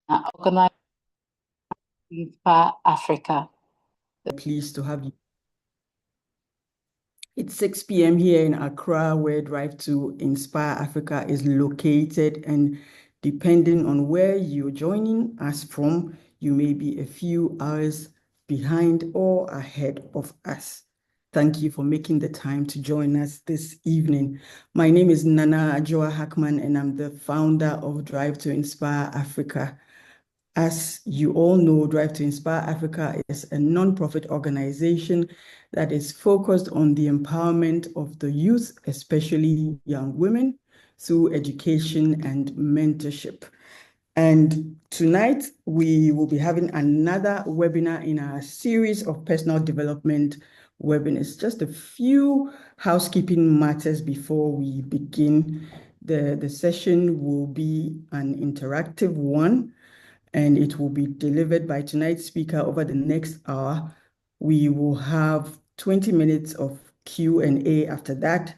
organized Inspire Africa. Pleased to have you. It's 6 p.m. here in Accra, where Drive to Inspire Africa is located. And depending on where you're joining us from, you may be a few hours behind or ahead of us. Thank you for making the time to join us this evening. My name is Nana Adjoa Hackman, and I'm the founder of Drive to Inspire Africa. As you all know, Drive to Inspire Africa is a non-profit organization that is focused on the empowerment of the youth, especially young women, through education and mentorship. And tonight, we will be having another webinar in our series of personal development webinars. Just a few housekeeping matters before we begin. The session will be an interactive one, and it will be delivered by tonight's speaker over the next hour. We will have 20 minutes of Q&A after that.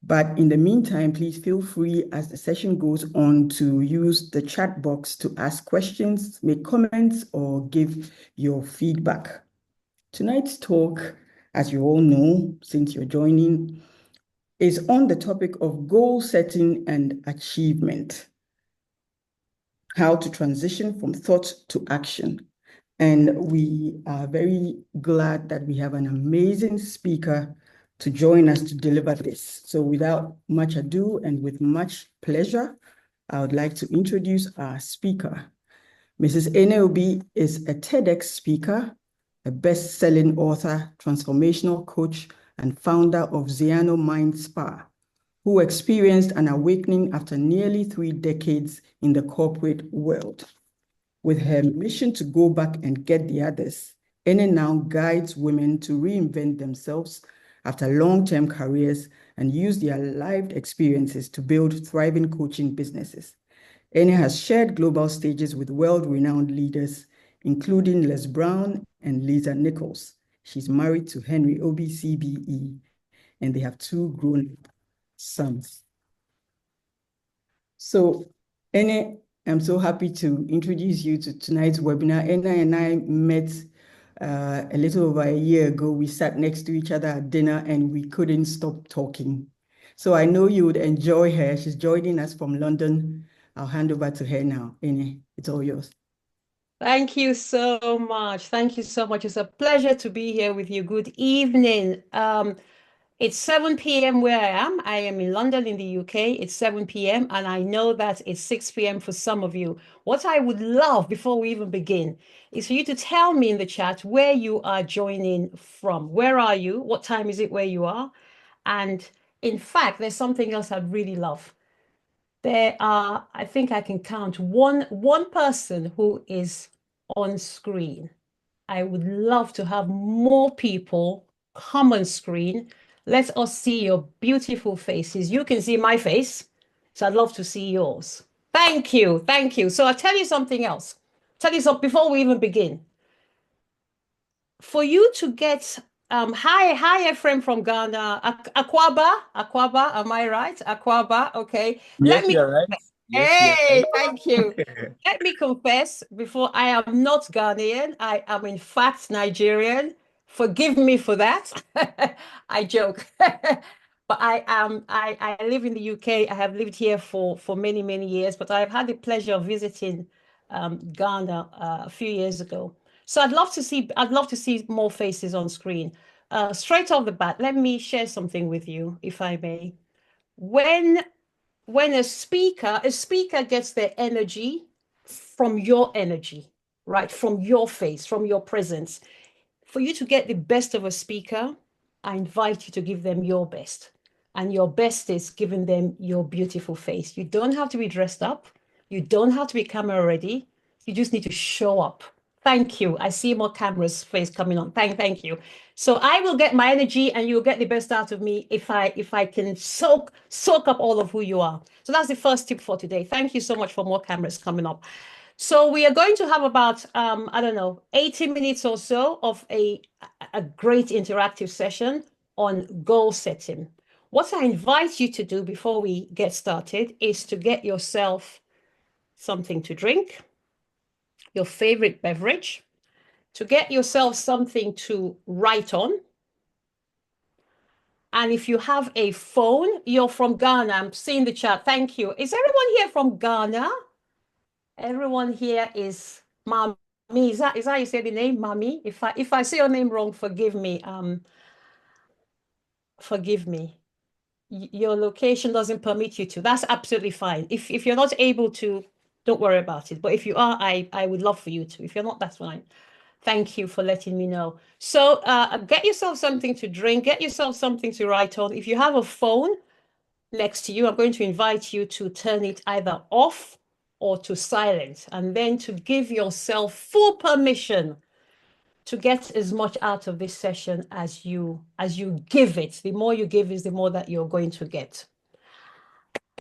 But in the meantime, please feel free as the session goes on to use the chat box to ask questions, make comments, or give your feedback. Tonight's talk, as you all know, since you're joining, is on the topic of goal setting and achievement. How to transition from thought to action. And we are very glad that we have an amazing speaker to join us to deliver this. So without much ado and with much pleasure, I would like to introduce our speaker. Mrs. Ene Obi is a TEDx speaker, a best-selling author, transformational coach, and founder of Ziano Mind Spa, who experienced an awakening after nearly 3 decades in the corporate world. With her mission to go back and get the others, Ene now guides women to reinvent themselves after long-term careers and use their lived experiences to build thriving coaching businesses. Ene has shared global stages with world-renowned leaders, including Les Brown and Lisa Nichols. She's married to Ene Obi, CBE, and they have 2 grown sons. So, Ene, I'm so happy to introduce you to tonight's webinar. Ene and I met a little over a year ago. We sat next to each other at dinner and we couldn't stop talking. So I know you would enjoy her. She's joining us from London. I'll hand over to her now. Ene, it's all yours. Thank you so much. Thank you so much. It's a pleasure to be here with you. Good evening. It's 7 p.m. where I am. I am in London in the UK. It's 7 p.m. and I know that it's 6 p.m. for some of you. What I would love before we even begin is for you to tell me in the chat where you are joining from. Where are you? What time is it where you are? And in fact, there's something else I'd really love. There are, I think I can count one person who is on screen. I would love to have more people come on screen. Let us see your beautiful faces. You can see my face, so I'd love to see yours. Thank you. Thank you. So I'll tell you something else. Tell you something before we even begin. For you to get hi Ephraim from Ghana. Akwaba, am I right? Akwaba, okay. Yes, you're right. Yes, Hey, you're right. thank you. Let me confess before I am not Ghanaian. I am in fact Nigerian. Forgive me for that. I joke. But I live in the UK. I have lived here for many, many years, but I've had the pleasure of visiting Ghana a few years ago. So I'd love to see more faces on screen. Straight off the bat, let me share something with you, if I may. When a speaker gets their energy from your energy, right? From your face, from your presence. For you to get the best of a speaker, I invite you to give them your best. And your best is giving them your beautiful face. You don't have to be dressed up. You don't have to be camera ready. You just need to show up. Thank you. I see more cameras face coming on. Thank you. So I will get my energy and you'll get the best out of me if I can soak up all of who you are. So that's the first tip for today. Thank you so much for more cameras coming up. So we are going to have about, I don't know, 80 minutes or so of a great interactive session on goal setting. What I invite you to do before we get started is to get yourself something to drink, your favorite beverage, to get yourself something to write on. And if you have a phone, you're from Ghana. I'm seeing the chat. Thank you. Is everyone here from Ghana? Everyone here is Mami. Is that how you say the name, Mami? If I say your name wrong, forgive me. Forgive me. Your location doesn't permit you to. That's absolutely fine. If you're not able to, don't worry about it. But if you are, I would love for you to. If you're not, that's fine. Thank you for letting me know. So get yourself something to drink, get yourself something to write on. If you have a phone next to you, I'm going to invite you to turn it either off or to silent, and then to give yourself full permission to get as much out of this session as you give it. The more you give is the more that you're going to get.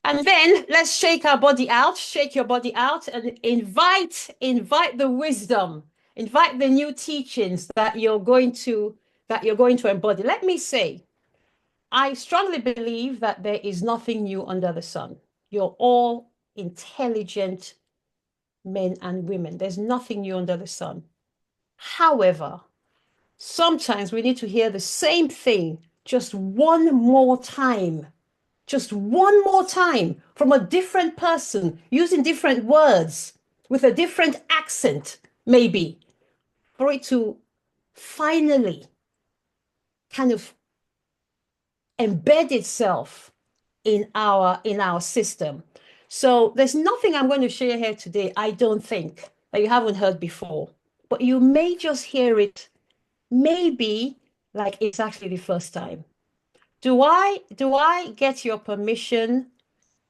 And then let's shake our body out, shake your body out, and invite the wisdom, invite the new teachings that you're going to embody. Let me say, I strongly believe that there is nothing new under the sun. You're all intelligent men and women. There's nothing new under the sun. However, sometimes we need to hear the same thing just one more time. Just one more time from a different person, using different words, with a different accent, maybe, for it to finally kind of embed itself in our system. So there's nothing I'm going to share here today, I don't think, that you haven't heard before. But you may just hear it, maybe like it's actually the first time. Do I get your permission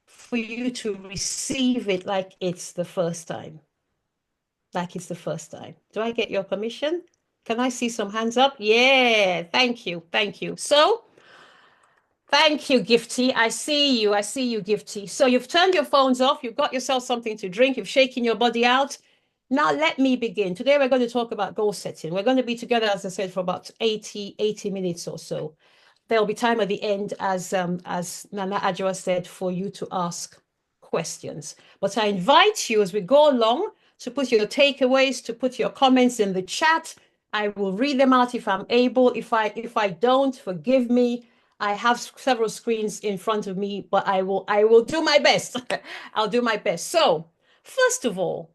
for you to receive it like it's the first time? Like it's the first time. Do I get your permission? Can I see some hands up? Yeah, thank you. Thank you. So, thank you, Gifty. I see you, Gifty. So you've turned your phones off, you've got yourself something to drink, you've shaken your body out. Now let me begin. Today we're going to talk about goal setting. We're going to be together, as I said, for about 80 minutes or so. There'll be time at the end, as Nana Adjoa said, for you to ask questions. But I invite you as we go along to put your takeaways, to put your comments in the chat. I will read them out if I'm able. If I don't, forgive me. I have several screens in front of me, but I will do my best. I'll do my best. So, first of all,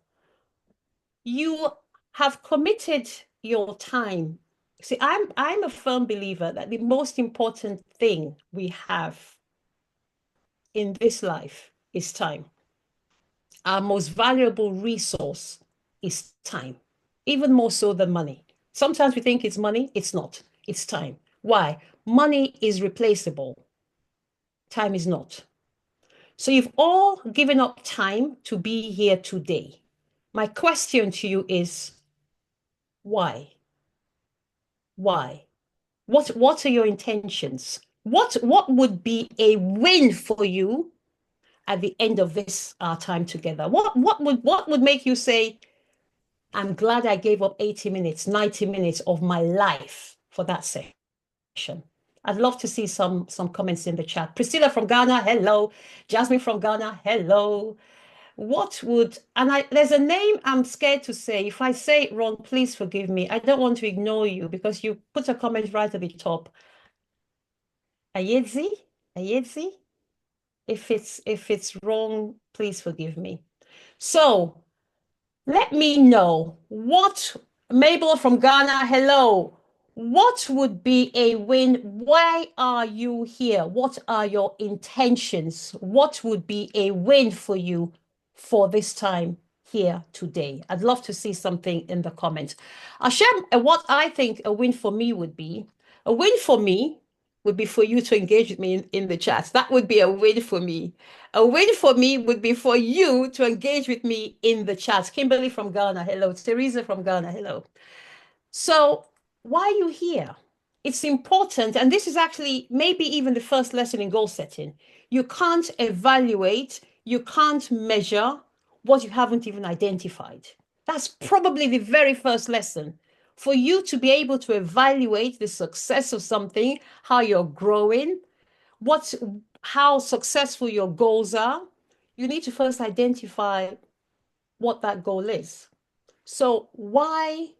you have committed your time. See, I'm a firm believer that the most important thing we have in this life is time. Our most valuable resource is time, even more so than money. Sometimes we think it's money, it's not. It's time. Why? Money is replaceable. Time is not. So you've all given up time to be here today. My question to you is, why? Why? What are your intentions? What would be a win for you at the end of this time together? What would make you say, I'm glad I gave up 80 minutes, 90 minutes of my life for that session? I'd love to see some comments in the chat. Priscilla from Ghana, hello. Jasmine from Ghana, hello. There's a name I'm scared to say. If I say it wrong, please forgive me. I don't want to ignore you because you put a comment right at the top. Ayedzi? If it's wrong, please forgive me. So let me know Mabel from Ghana, hello. What would be a win? Why are you here? What are your intentions? What would be a win for you for this time here today? I'd love to see something in the comments. I'll share what I think a win for me would be. A win for me would be for you to engage with me in the chat. That would be a win for me. A win for me would be for you to engage with me in the chat. Kimberly from Ghana, hello. Teresa from Ghana, hello. So why are you here? It's important, and this is actually maybe even the first lesson in goal setting. You can't evaluate, you can't measure what you haven't even identified. That's probably the very first lesson. For you to be able to evaluate the success of something, how you're growing, how successful your goals are, you need to first identify what that goal is. So why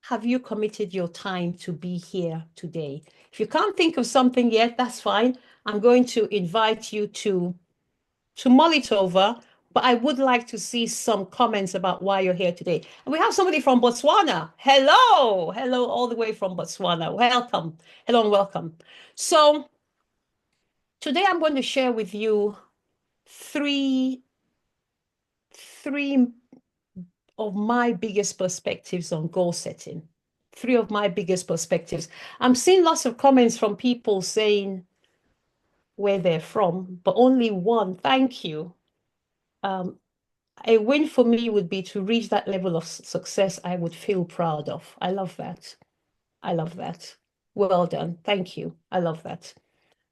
have you committed your time to be here today? If you can't think of something yet, that's fine. I'm going to invite you to mull it over, but I would like to see some comments about why you're here today. And we have somebody from Botswana. Hello, hello, all the way from Botswana. Welcome, hello and welcome. So today I'm going to share with you three of my biggest perspectives on goal setting. Three of my biggest perspectives. I'm seeing lots of comments from people saying where they're from, but only one, thank you. A win for me would be to reach that level of success I would feel proud of. I love that. I love that. Well done. Thank you. I love that.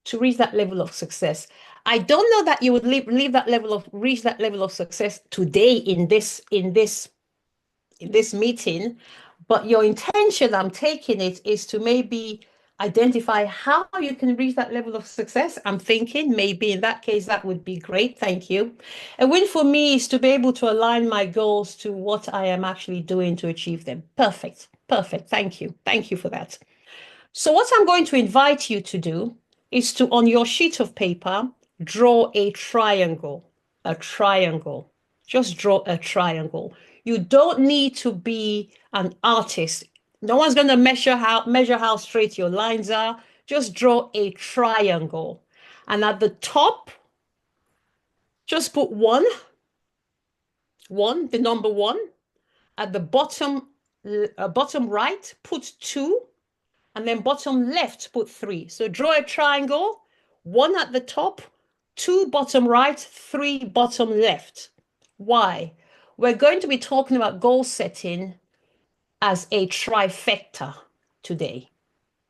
To reach that level of success. I don't know that you would reach that level of success today in this meeting, but your intention, I'm taking it, is to maybe identify how you can reach that level of success. I'm thinking maybe in that case, that would be great. Thank you. A win for me is to be able to align my goals to what I am actually doing to achieve them. Perfect. Perfect. Thank you. Thank you for that. So what I'm going to invite you to do is to, on your sheet of paper, draw a triangle. A triangle. Just draw a triangle. You don't need to be an artist. No one's going to measure how straight your lines are. Just draw a triangle. And at the top, just put one, the number one. At the bottom right, put two. And then bottom left, put three. So draw a triangle, one at the top, two bottom right, three bottom left. Why? We're going to be talking about goal setting as a trifecta today.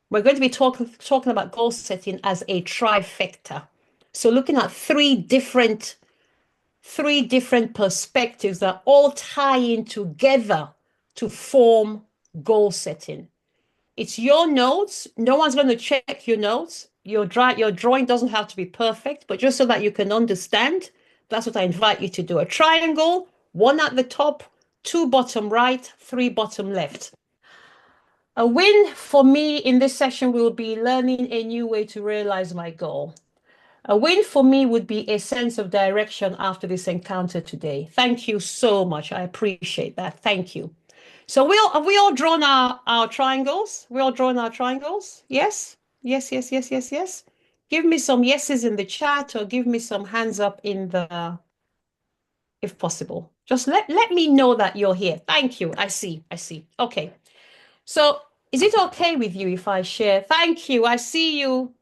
We're going to be talking about goal setting as a trifecta. So looking at three different perspectives that all tie in together to form goal setting. It's your notes. No one's going to check your notes. Your drawing doesn't have to be perfect, but just so that you can understand, that's what I invite you to do. A triangle, one at the top, two bottom right, three bottom left. A win for me in this session will be learning a new way to realize my goal. A win for me would be a sense of direction after this encounter today. Thank you so much. I appreciate that. Thank you. So have we all drawn our triangles? We all drawn our triangles? Yes? Yes, yes, yes, yes, yes. Give me some yeses in the chat or give me some hands up if possible. Just let me know that you're here. Thank you. I see. Okay. So is it okay with you if I share? Thank you. I see you.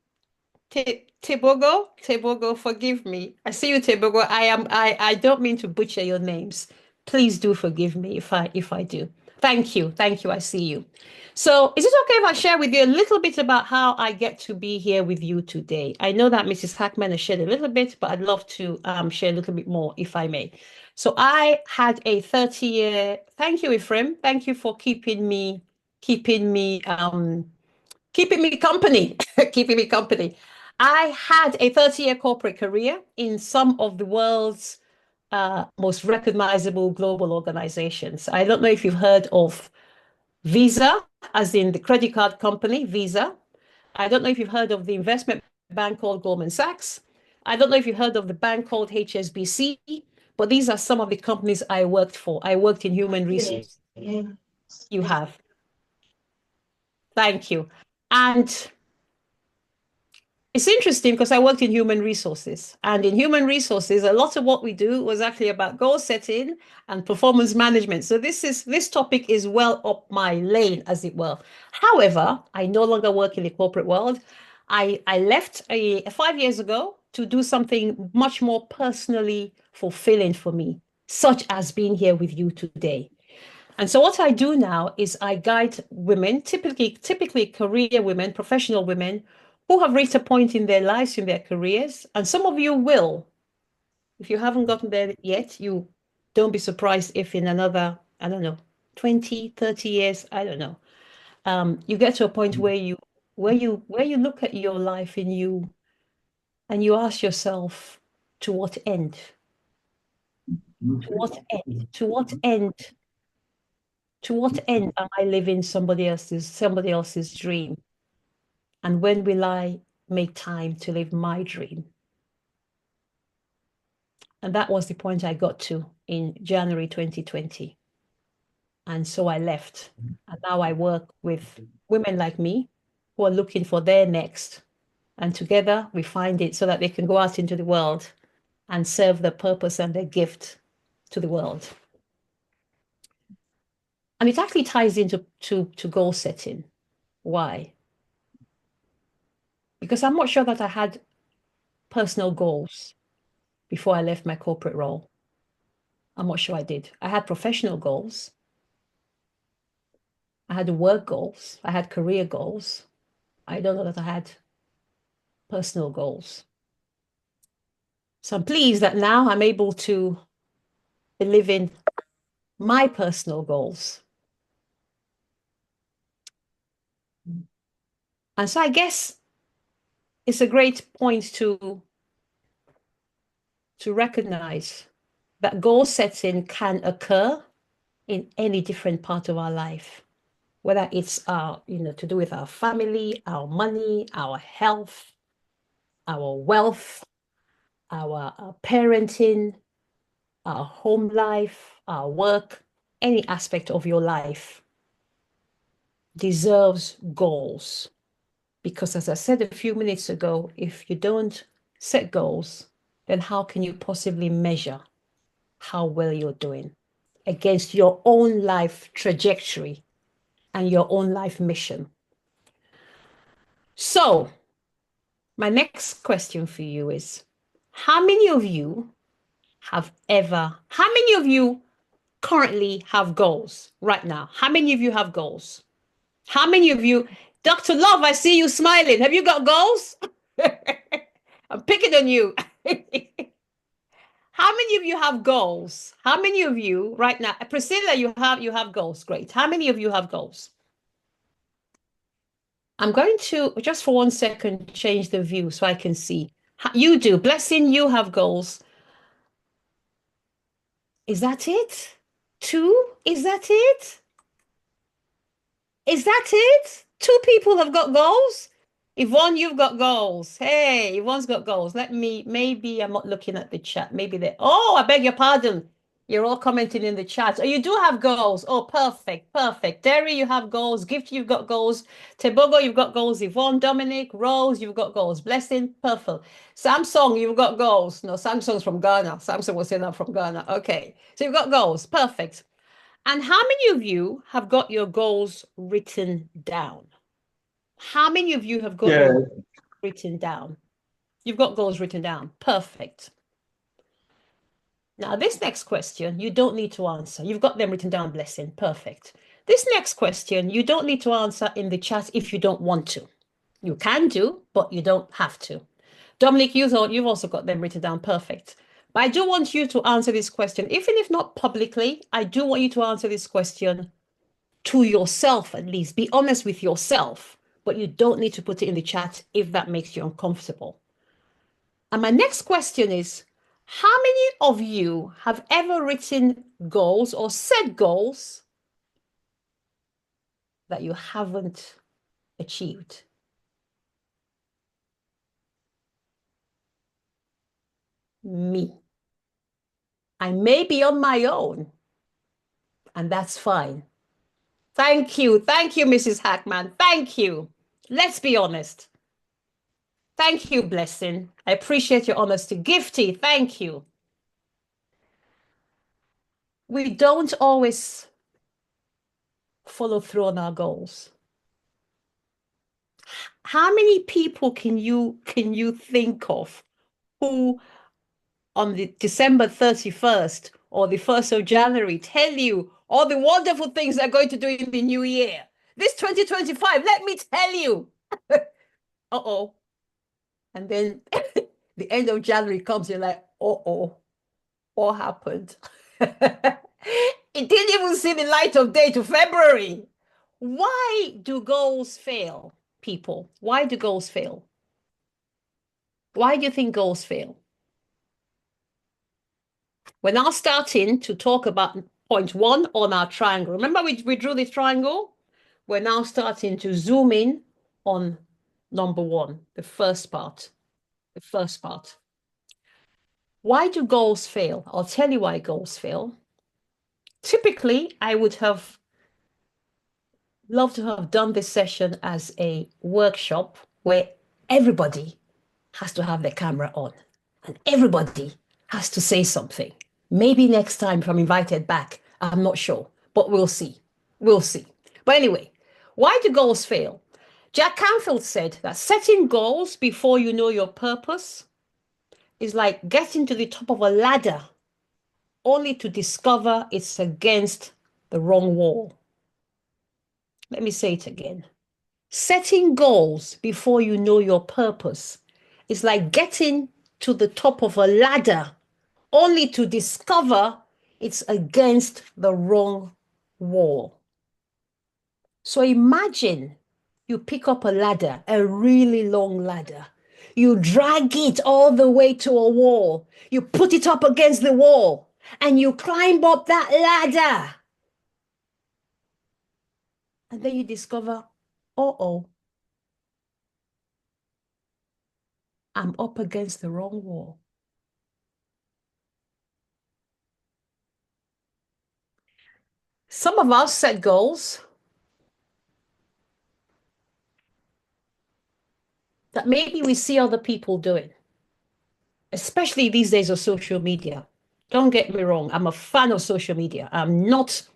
Tebogo, forgive me. I see you, Tebogo. I don't mean to butcher your names. Please do forgive me if I do. Thank you. I see you. So is it okay if I share with you a little bit about how I get to be here with you today? I know that Mrs. Hackman has shared a little bit, but I'd love to share a little bit more if I may. So I had a 30-year, thank you, Ephraim. Thank you for keeping me company, keeping me company. I had a 30-year corporate career in some of the world's most recognizable global organizations. I don't know if you've heard of Visa, as in the credit card company, Visa. I don't know if you've heard of the investment bank called Goldman Sachs. I don't know if you've heard of the bank called HSBC, but these are some of the companies I worked for. I worked in human resources. You have. Thank you. And it's interesting because I worked in human resources, and in human resources, a lot of what we do was actually about goal setting and performance management. So this topic is well up my lane, as it were. However, I no longer work in the corporate world. I left 5 years ago to do something much more personally fulfilling for me, such as being here with you today. And so what I do now is I guide women, typically career women, professional women, who have reached a point in their lives, in their careers, and some of you will. If you haven't gotten there yet, you don't be surprised if in another, I don't know, 20, 30 years, I don't know, you get to a point where you look at your life and you ask yourself, to what end? To what end? To what end To what end am I living somebody else's dream? And when will I make time to live my dream? And that was the point I got to in January 2020. And so I left. And now I work with women like me who are looking for their next. And together we find it so that they can go out into the world and serve their purpose and their gift to the world. And it actually ties into to goal setting. Why? Because I'm not sure that I had personal goals before I left my corporate role. I'm not sure I did. I had professional goals. I had work goals. I had career goals. I don't know that I had personal goals. So I'm pleased that now I'm able to be living my personal goals. And so I guess it's a great point to recognize that goal setting can occur in any different part of our life, whether it's to do with our family, our money, our health, our wealth, our parenting, our home life, our work, any aspect of your life deserves goals. Because as I said a few minutes ago, if you don't set goals, then how can you possibly measure how well you're doing against your own life trajectory and your own life mission? So my next question for you is, how many of you currently have goals right now? How many of you have goals? How many of you, Dr. Love, I see you smiling. Have you got goals? I'm picking on you. How many of you have goals? How many of you right now, Priscilla, you have goals. Great. How many of you have goals? I'm going to, just for 1 second, change the view so I can see. You do. Blessing, you have goals. Is that it? 2? Is that it? Is that it? 2 people have got goals? Yvonne, you've got goals. Hey, Yvonne's got goals. Maybe I'm not looking at the chat. Maybe I beg your pardon. You're all commenting in the chat. Oh, you do have goals. Oh, perfect, perfect. Derry, you have goals. Gift, you've got goals. Tebogo, you've got goals. Yvonne, Dominic, Rose, you've got goals. Blessing, perfect. Samsung, you've got goals. No, Samsung's from Ghana. Samsung was saying that from Ghana. Okay, so you've got goals. Perfect. And how many of you have got your goals written down? How many of you have got your goals written down? You've got goals written down. Perfect. Now, this next question, you don't need to answer. You've got them written down, Blessing. Perfect. This next question, you don't need to answer in the chat if you don't want to. You can do, but you don't have to. Dominic, you've also got them written down. Perfect. But I do want you to answer this question, even if not publicly. I do want you to answer this question to yourself, at least. Be honest with yourself, but you don't need to put it in the chat if that makes you uncomfortable. And my next question is, how many of you have ever written goals or set goals that you haven't achieved? Me. I may be on my own, and that's fine. Thank you. Thank you, Mrs. Hackman. Thank you. Let's be honest. Thank you, Blessing. I appreciate your honesty. Gifty, thank you. We don't always follow through on our goals. How many people can you think of who on the December 31st or the 1st of January tell you all the wonderful things they're going to do in the new year? This 2025, let me tell you. Uh-oh. And then the end of January comes, you're like, uh-oh, what happened? It didn't even see the light of day to February. Why do goals fail, people? Why do goals fail? Why do you think goals fail? We're now starting to talk about point one on our triangle. Remember we drew this triangle? We're now starting to zoom in on number one, the first part. The first part. Why do goals fail? I'll tell you why goals fail. Typically, I would have loved to have done this session as a workshop where everybody has to have their camera on and everybody has to say something. Maybe next time if I'm invited back, I'm not sure, but we'll see. We'll see. But anyway, why do goals fail? Jack Canfield said that setting goals before you know your purpose is like getting to the top of a ladder only to discover it's against the wrong wall. Let me say it again. Setting goals before you know your purpose is like getting to the top of a ladder only to discover it's against the wrong wall. So imagine you pick up a ladder, a really long ladder. You drag it all the way to a wall. You put it up against the wall and you climb up that ladder. And then you discover, uh-oh, I'm up against the wrong wall. Some of us set goals that maybe we see other people doing, especially these days of social media. Don't get me wrong, I'm a fan of social media.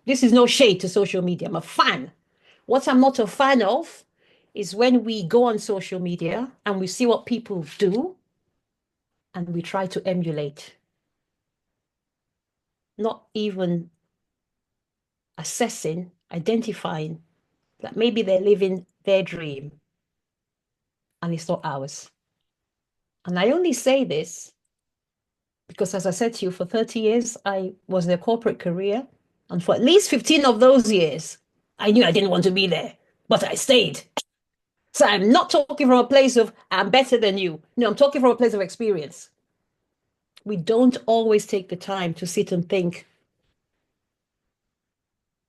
This is no shade to social media. I'm a fan. What I'm not a fan of is when we go on social media and we see what people do and we try to emulate, not even assessing, identifying that maybe they're living their dream and it's not ours. And I only say this because, as I said to you, for 30 years, I was in a corporate career. And for at least 15 of those years, I knew I didn't want to be there, but I stayed. So I'm not talking from a place of, I'm better than you. No, I'm talking from a place of experience. We don't always take the time to sit and think,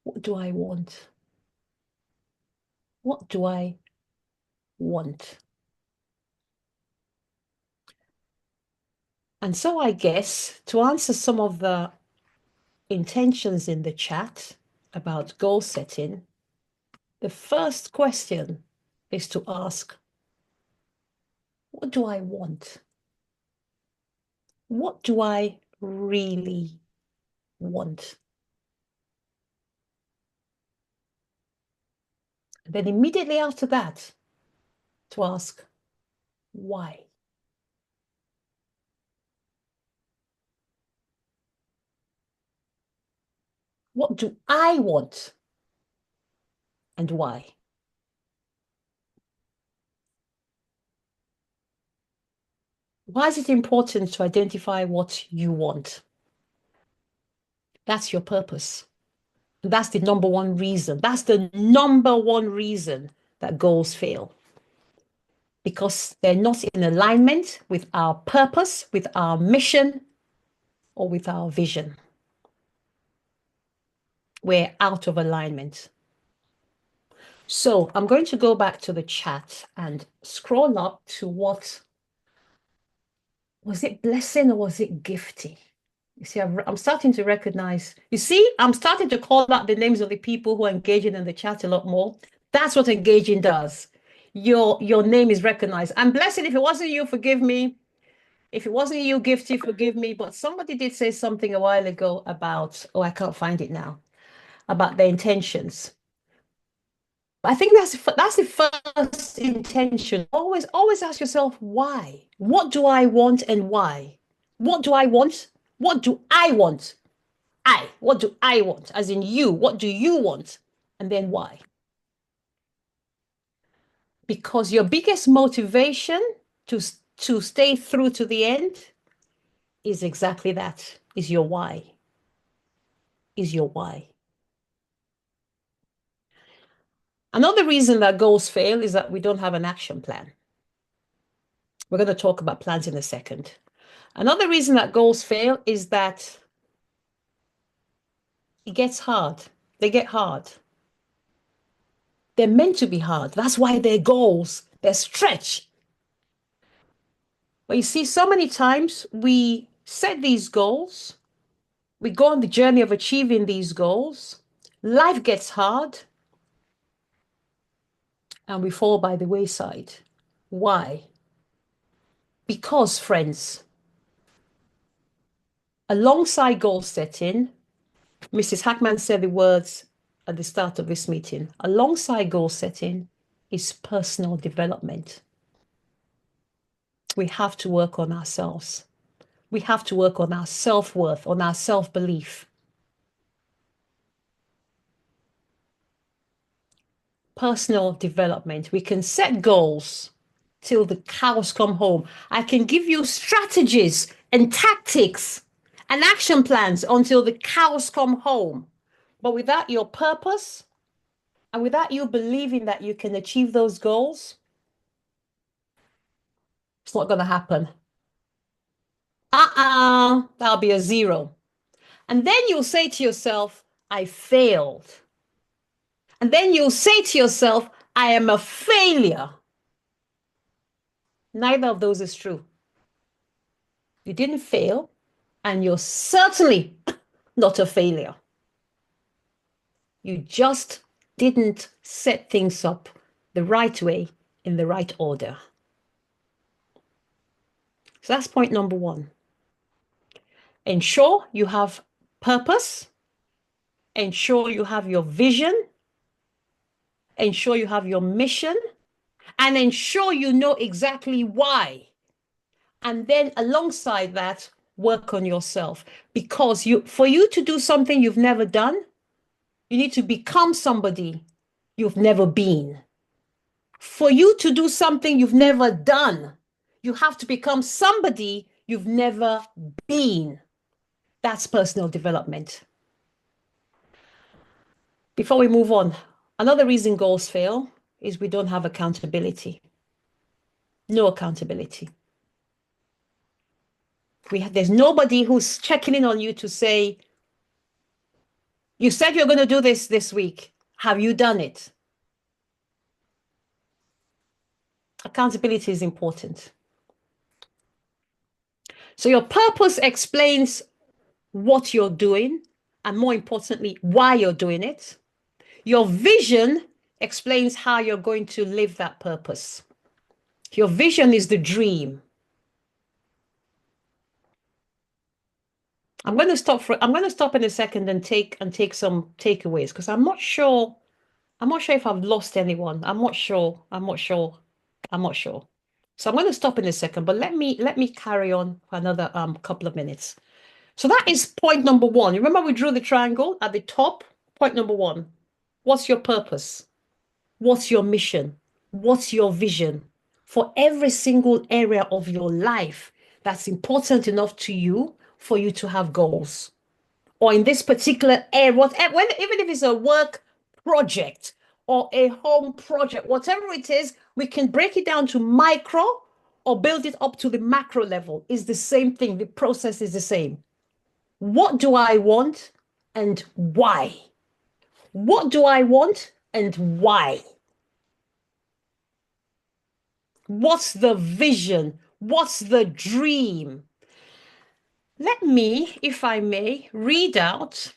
what do I want? What do I want? And so I guess to answer some of the intentions in the chat about goal setting, the first question is to ask, what do I want? What do I really want? And then immediately after that, to ask, why? What do I want? And why? Why is it important to identify what you want? That's your purpose. And that's the number one reason. That's the number one reason that goals fail. Because they're not in alignment with our purpose, with our mission, or with our vision. We're out of alignment. So I'm going to go back to the chat and scroll up to what, was it blessing or was it gifty? You see, I'm starting to recognize, you see, I'm starting to call out the names of the people who are engaging in the chat a lot more. That's what engaging does. Your name is recognized. And blessing, if it wasn't you, forgive me. If it wasn't you, Gifty, forgive me. But somebody did say something a while ago about, oh, I can't find it now, about their intentions. I think that's the first intention. Always ask yourself why. What do I want and why? What do I want? What do I want? What do I want? As in you, what do you want? And then why? Because your biggest motivation to stay through to the end is exactly that, is your why. Is your why. Another reason that goals fail is that we don't have an action plan. We're going to talk about plans in a second. Another reason that goals fail is that it gets hard. They get hard. They're meant to be hard. That's why they're goals. They're stretch. But you see, so many times we set these goals, we go on the journey of achieving these goals, life gets hard, and we fall by the wayside. Why? Because, friends, alongside goal setting, Mrs. Hackman said the words at the start of this meeting, alongside goal setting is personal development. We have to work on ourselves. We have to work on our self-worth, on our self-belief. Personal development. We can set goals till the cows come home. I can give you strategies and tactics and action plans until the cows come home. But without your purpose and without you believing that you can achieve those goals, it's not going to happen. That'll be a zero. And then you'll say to yourself, I failed. And then you'll say to yourself, I am a failure. Neither of those is true. You didn't fail, and you're certainly not a failure. You just didn't set things up the right way in the right order. So that's point number one. Ensure you have purpose. Ensure you have your vision. Ensure you have your mission. And ensure you know exactly why. And then alongside that, work on yourself. Because for you to do something you've never done, you need to become somebody you've never been. For you to do something you've never done, you have to become somebody you've never been. That's personal development. Before we move on, another reason goals fail is we don't have accountability. No accountability. There's nobody who's checking in on you to say, you said you're going to do this week. Have you done it? Accountability is important. So your purpose explains what you're doing, and more importantly, why you're doing it. Your vision explains how you're going to live that purpose. Your vision is the dream. I'm going to stop in a second and take some takeaways, because I'm not sure if I've lost anyone. I'm not sure. So I'm going to stop in a second, but let me carry on for another couple of minutes. So that is point number one. Remember we drew the triangle at the top? Point number one. What's your purpose? What's your mission? What's your vision for every single area of your life that's important enough to you for you to have goals? Or in this particular area, even if it's a work project or a home project, whatever it is, we can break it down to micro or build it up to the macro level. It's the same thing. The process is the same. What do I want and why? What do I want and why? What's the vision? What's the dream? Let me, if I may, read out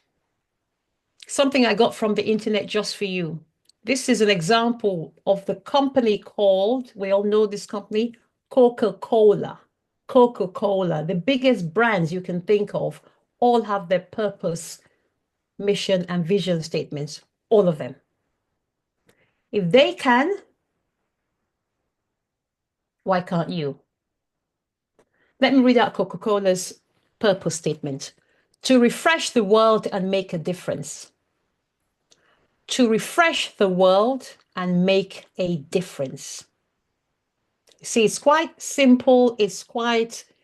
something I got from the internet just for you. This is an example of the company called, we all know this company, Coca-Cola. Coca-Cola, the biggest brands you can think of, all have their purpose, mission, and vision statements, all of them. If they can, why can't you? Let me read out Coca-Cola's purpose statement. To refresh the world and make a difference. To refresh the world and make a difference. See, it's quite simple. It's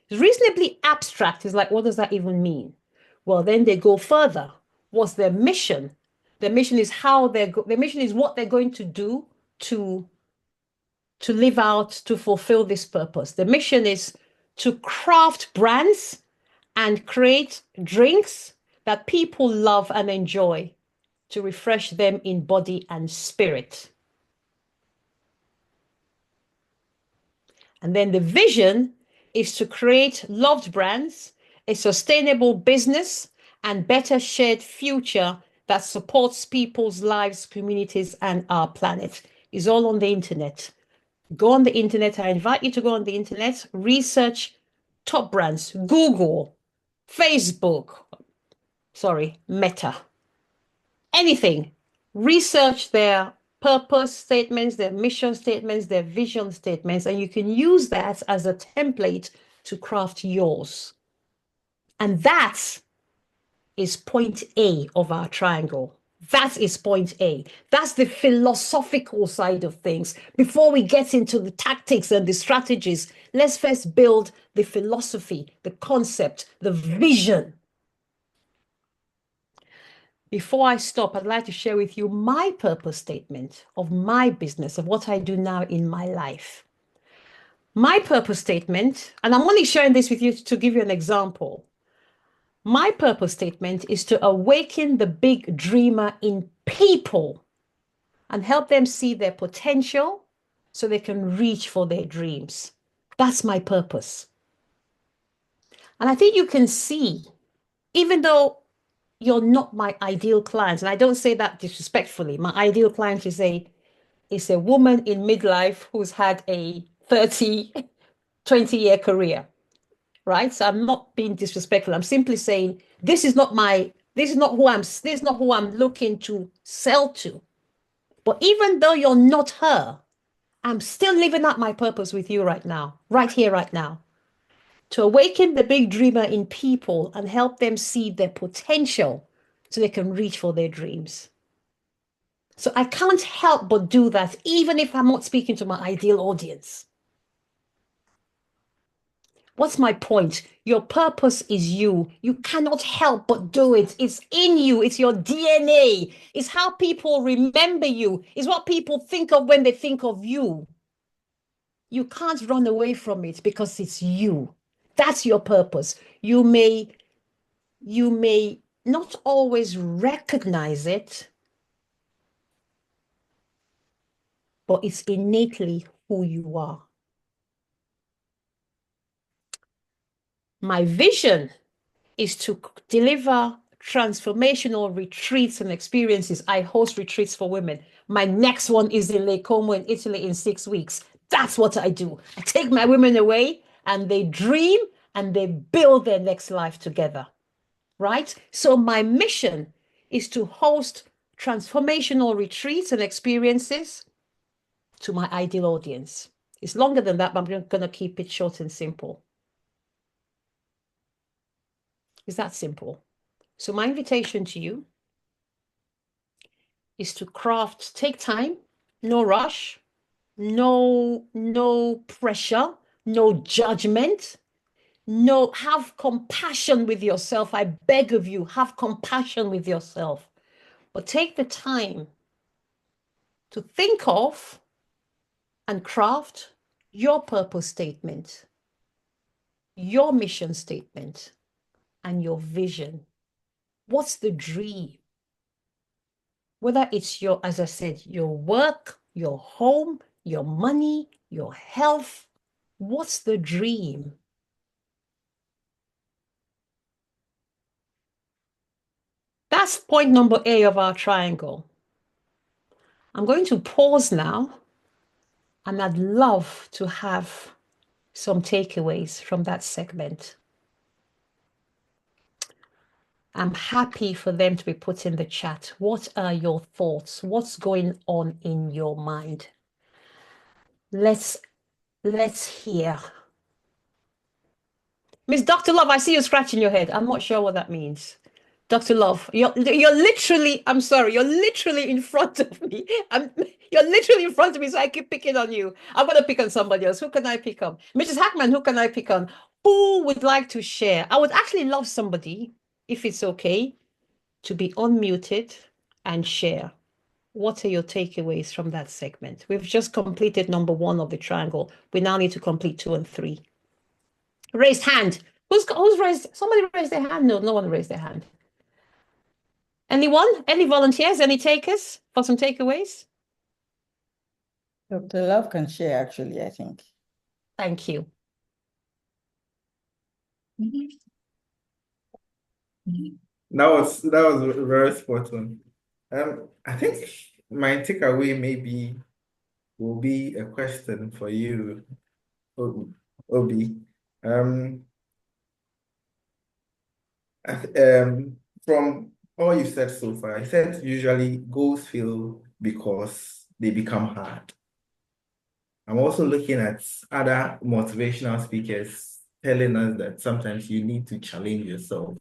reasonably abstract. It's like, what does that even mean? Well, then they go further. What's their mission? Their mission is their mission is what they're going to do to live out, to fulfill this purpose. The mission is to craft brands and create drinks that people love and enjoy to refresh them in body and spirit. And then the vision is to create loved brands, a sustainable business, and better shared future that supports people's lives, communities, and our planet. It's all on the internet. Go on the internet. I invite you to go on the internet, research top brands, Google, Facebook, Meta, anything. Research their purpose statements, their mission statements, their vision statements, and you can use that as a template to craft yours. And that is point A of our triangle. That is point A. That's the philosophical side of things. Before we get into the tactics and the strategies, let's first build the philosophy, the concept, the vision. Before I stop, I'd like to share with you my purpose statement of my business, of what I do now in my life. My purpose statement, and I'm only sharing this with you to give you an example. My purpose statement is to awaken the big dreamer in people and help them see their potential so they can reach for their dreams. That's my purpose. And I think you can see, even though you're not my ideal client, and I don't say that disrespectfully, my ideal client is a woman in midlife who's had a 30, 20-year career, right? So I'm not being disrespectful. I'm simply saying this is not who I'm looking to sell to. But even though you're not her, I'm still living out my purpose with you right now, right here, right now, to awaken the big dreamer in people and help them see their potential so they can reach for their dreams. So I can't help but do that, even if I'm not speaking to my ideal audience. What's my point? Your purpose is you. You cannot help but do it. It's in you. It's your DNA. It's how people remember you. It's what people think of when they think of you. You can't run away from it because it's you. That's your purpose. You may not always recognize it, but it's innately who you are. My vision is to deliver transformational retreats and experiences. I host retreats for women. My next one is in Lake Como in Italy in 6 weeks. That's what I do. I take my women away and they dream and they build their next life together, right? So my mission is to host transformational retreats and experiences to my ideal audience. It's longer than that, but I'm going to keep it short and simple. It's that simple. So my invitation to you is to craft, take time, no rush, no pressure, no judgment, have compassion with yourself. I beg of you, have compassion with yourself. But take the time to think of and craft your purpose statement, your mission statement, and your vision. What's the dream? Whether it's your, as I said, your work, your home, your money, your health, what's the dream? That's point number A of our triangle. I'm going to pause now, and I'd love to have some takeaways from that segment. I'm happy for them to be put in the chat. What are your thoughts? What's going on in your mind? Let's hear. Miss Dr. Love, I see you scratching your head. I'm not sure what that means. Dr. Love, you're literally, I'm sorry, you're literally in front of me. You're literally in front of me, so I keep picking on you. I'm going to pick on somebody else. Who can I pick on? Mrs. Hackman, who can I pick on? Who would like to share? I would actually love somebody, if it's okay, to be unmuted and share. What are your takeaways from that segment? We've just completed number 1 of the triangle. We now need to complete 2 and 3. Raised hand. Who's raised? Somebody raised their hand? No one raised their hand. Anyone? Any volunteers? Any takers for some takeaways? Dr. Love can share, actually, I think. Thank you. That was very spot on. I think my takeaway will be a question for you, Obi. From all you said so far, I said usually goals fail because they become hard. I'm also looking at other motivational speakers telling us that sometimes you need to challenge yourself.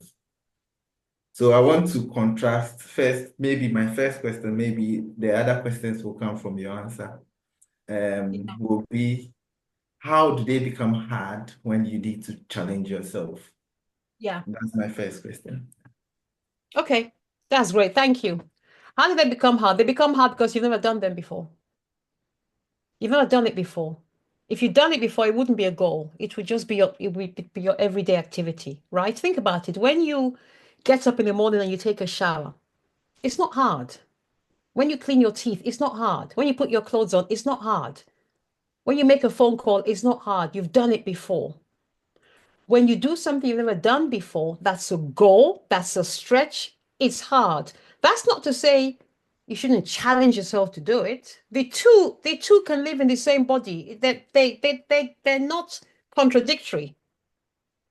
So I want to contrast first, maybe my first question, maybe the other questions will come from your answer, will be, how do they become hard when you need to challenge yourself? Yeah. That's my first question. Okay, that's great. Thank you. How do they become hard? They become hard because you've never done them before. You've never done it before. If you'd done it before, it wouldn't be a goal. It would just be your everyday activity, right? Think about it. When you get up in the morning and you take a shower, it's not hard. When you clean your teeth, it's not hard. When you put your clothes on, it's not hard. When you make a phone call, it's not hard. You've done it before. When you do something you've never done before, that's a goal, that's a stretch, it's hard. That's not to say you shouldn't challenge yourself to do it. The two can live in the same body. They're not contradictory.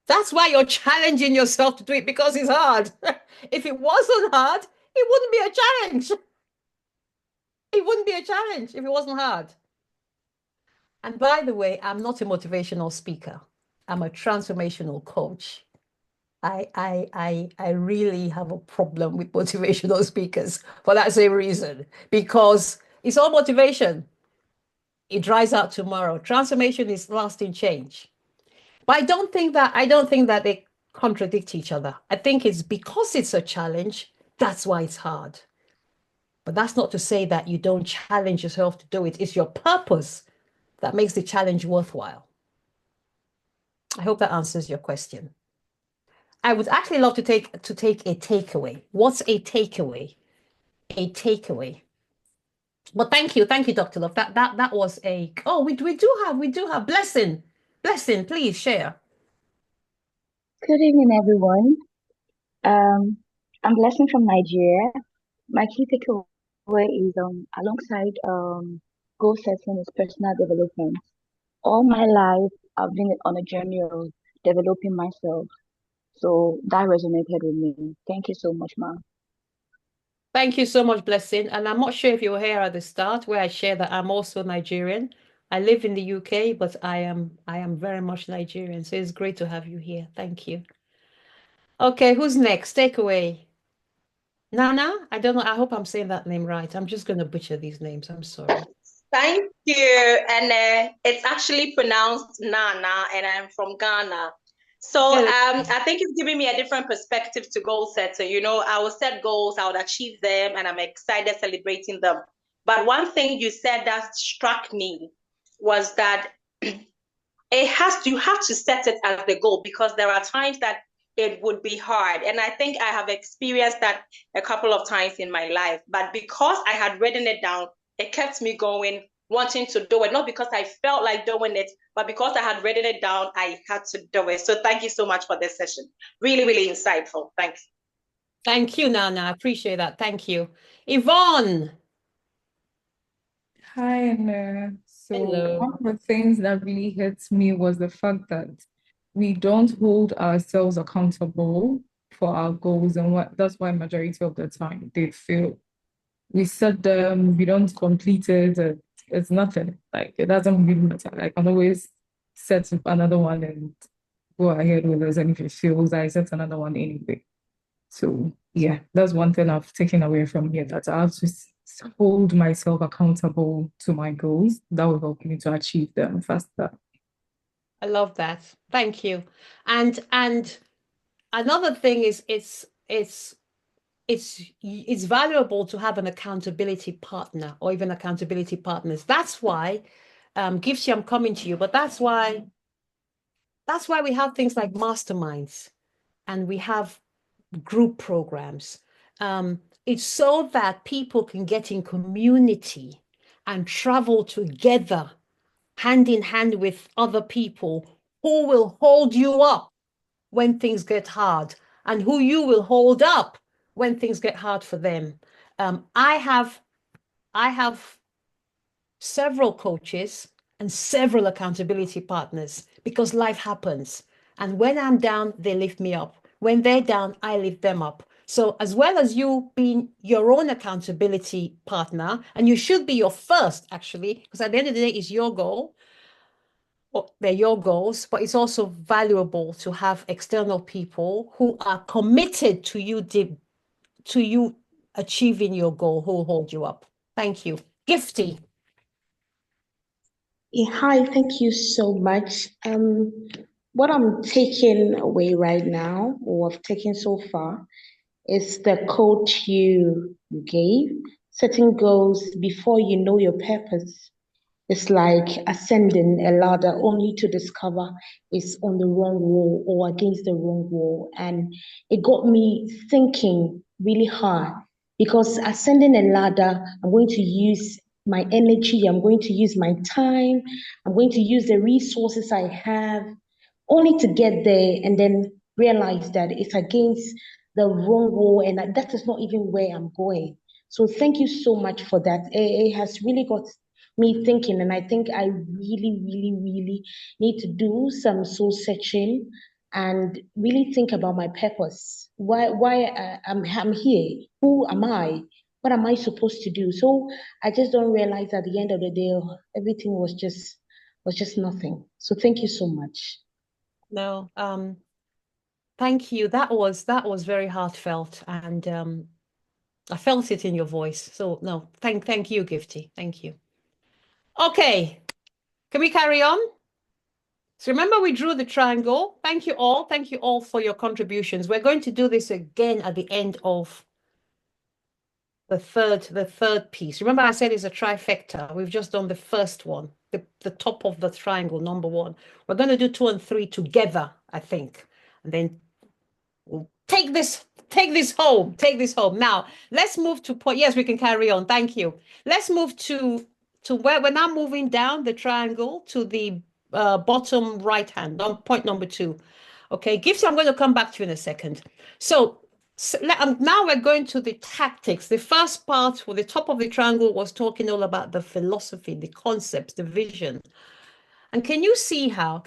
That's why you're challenging yourself to do it, because it's hard. If it wasn't hard, it wouldn't be a challenge. It wouldn't be a challenge if it wasn't hard. And by the way, I'm not a motivational speaker. I'm a transformational coach. I really have a problem with motivational speakers for that same reason, because it's all motivation. It dries out tomorrow. Transformation is lasting change. But I don't think that they contradict each other. I think it's because it's a challenge, that's why it's hard. But that's not to say that you don't challenge yourself to do it. It's your purpose that makes the challenge worthwhile. I hope that answers your question. I would actually love to take a takeaway. What's a takeaway? A takeaway. But thank you, Dr. Love. That was a we do have Blessing. Blessing, please share. Good evening, everyone. I'm Blessing from Nigeria. My key takeaway is alongside goal setting is personal development. All my life, I've been on a journey of developing myself. So that resonated with me. Thank you so much, ma'am. Thank you so much, Blessing. And I'm not sure if you were here at the start where I share that I'm also Nigerian. I live in the UK, but I am very much Nigerian. So it's great to have you here. Thank you. Okay, who's next? Takeaway. Nana, I don't know. I hope I'm saying that name right. I'm just going to butcher these names. I'm sorry. Thank you. And it's actually pronounced Nana, and I'm from Ghana. So I think it's giving me a different perspective to goal setting. You know, I will set goals, I would achieve them, and I'm excited celebrating them. But one thing you said that struck me was that you have to set it as the goal, because there are times that it would be hard. And I think I have experienced that a couple of times in my life. But because I had written it down, it kept me going, wanting to do it. Not because I felt like doing it, but because I had written it down, I had to do it. So thank you so much for this session. Really, really insightful. Thanks. Thank you, Nana. I appreciate that. Thank you. Yvonne. Hi, Ene. So Hello. one of the things that really hits me was the fact that we don't hold ourselves accountable for our goals, and that's why majority of the time they fail. We set them, we don't complete it, it's nothing. Like, it doesn't really matter. I can always set another one and go ahead with it, and if it fails, I set another one anyway. So yeah, that's one thing I've taken away from here, that I have to hold myself accountable to my goals. That will help me to achieve them faster. I love that. Thank you. And another thing is it's valuable to have an accountability partner, or even accountability partners. That's why Gifty, I'm coming to you, but that's why we have things like masterminds, and we have group programs. It's so that people can get in community and travel together, hand in hand with other people who will hold you up when things get hard and who you will hold up when things get hard for them. I have several coaches and several accountability partners because life happens. And when I'm down, they lift me up. When they're down, I lift them up. So as well as you being your own accountability partner, and you should be your first, actually, because at the end of the day, it's your goal. They're your goals, but it's also valuable to have external people who are committed to you achieving your goal, who will hold you up. Thank you. Gifty. Yeah, hi, thank you so much. What I'm taking away right now, or I've taken so far, is the quote you gave. Setting goals before you know your purpose. It's like ascending a ladder only to discover it's on the wrong wall or against the wrong wall. And it got me thinking really hard because ascending a ladder, I'm going to use my energy, I'm going to use my time, I'm going to use the resources I have only to get there and then realize that it's against the wrong wall and that is not even where I'm going. So thank you so much for that. It has really got me thinking, and I think I really, really, really need to do some soul searching and really think about my purpose. Why I'm here? Who am I? What am I supposed to do? So I just don't realize at the end of the day, everything was just nothing. So thank you so much. No, thank you. That was very heartfelt, and I felt it in your voice. So no, thank you, Gifty. Thank you. Okay, can we carry on? So remember we drew the triangle. Thank you all. Thank you all for your contributions. We're going to do this again at the end of the third piece. Remember I said it's a trifecta. We've just done the first one, the top of the triangle, number one. We're going to do 2 and 3 together, I think. And then we'll take this home. Take this home. Now, let's move to point. Yes, we can carry on. Thank you. Let's move to where we're now moving down the triangle to the bottom right hand, on point number 2. Okay, Gifty, I'm going to come back to you in a second. So now we're going to the tactics. The first part, or the top of the triangle, was talking all about the philosophy, the concepts, the vision. And can you see how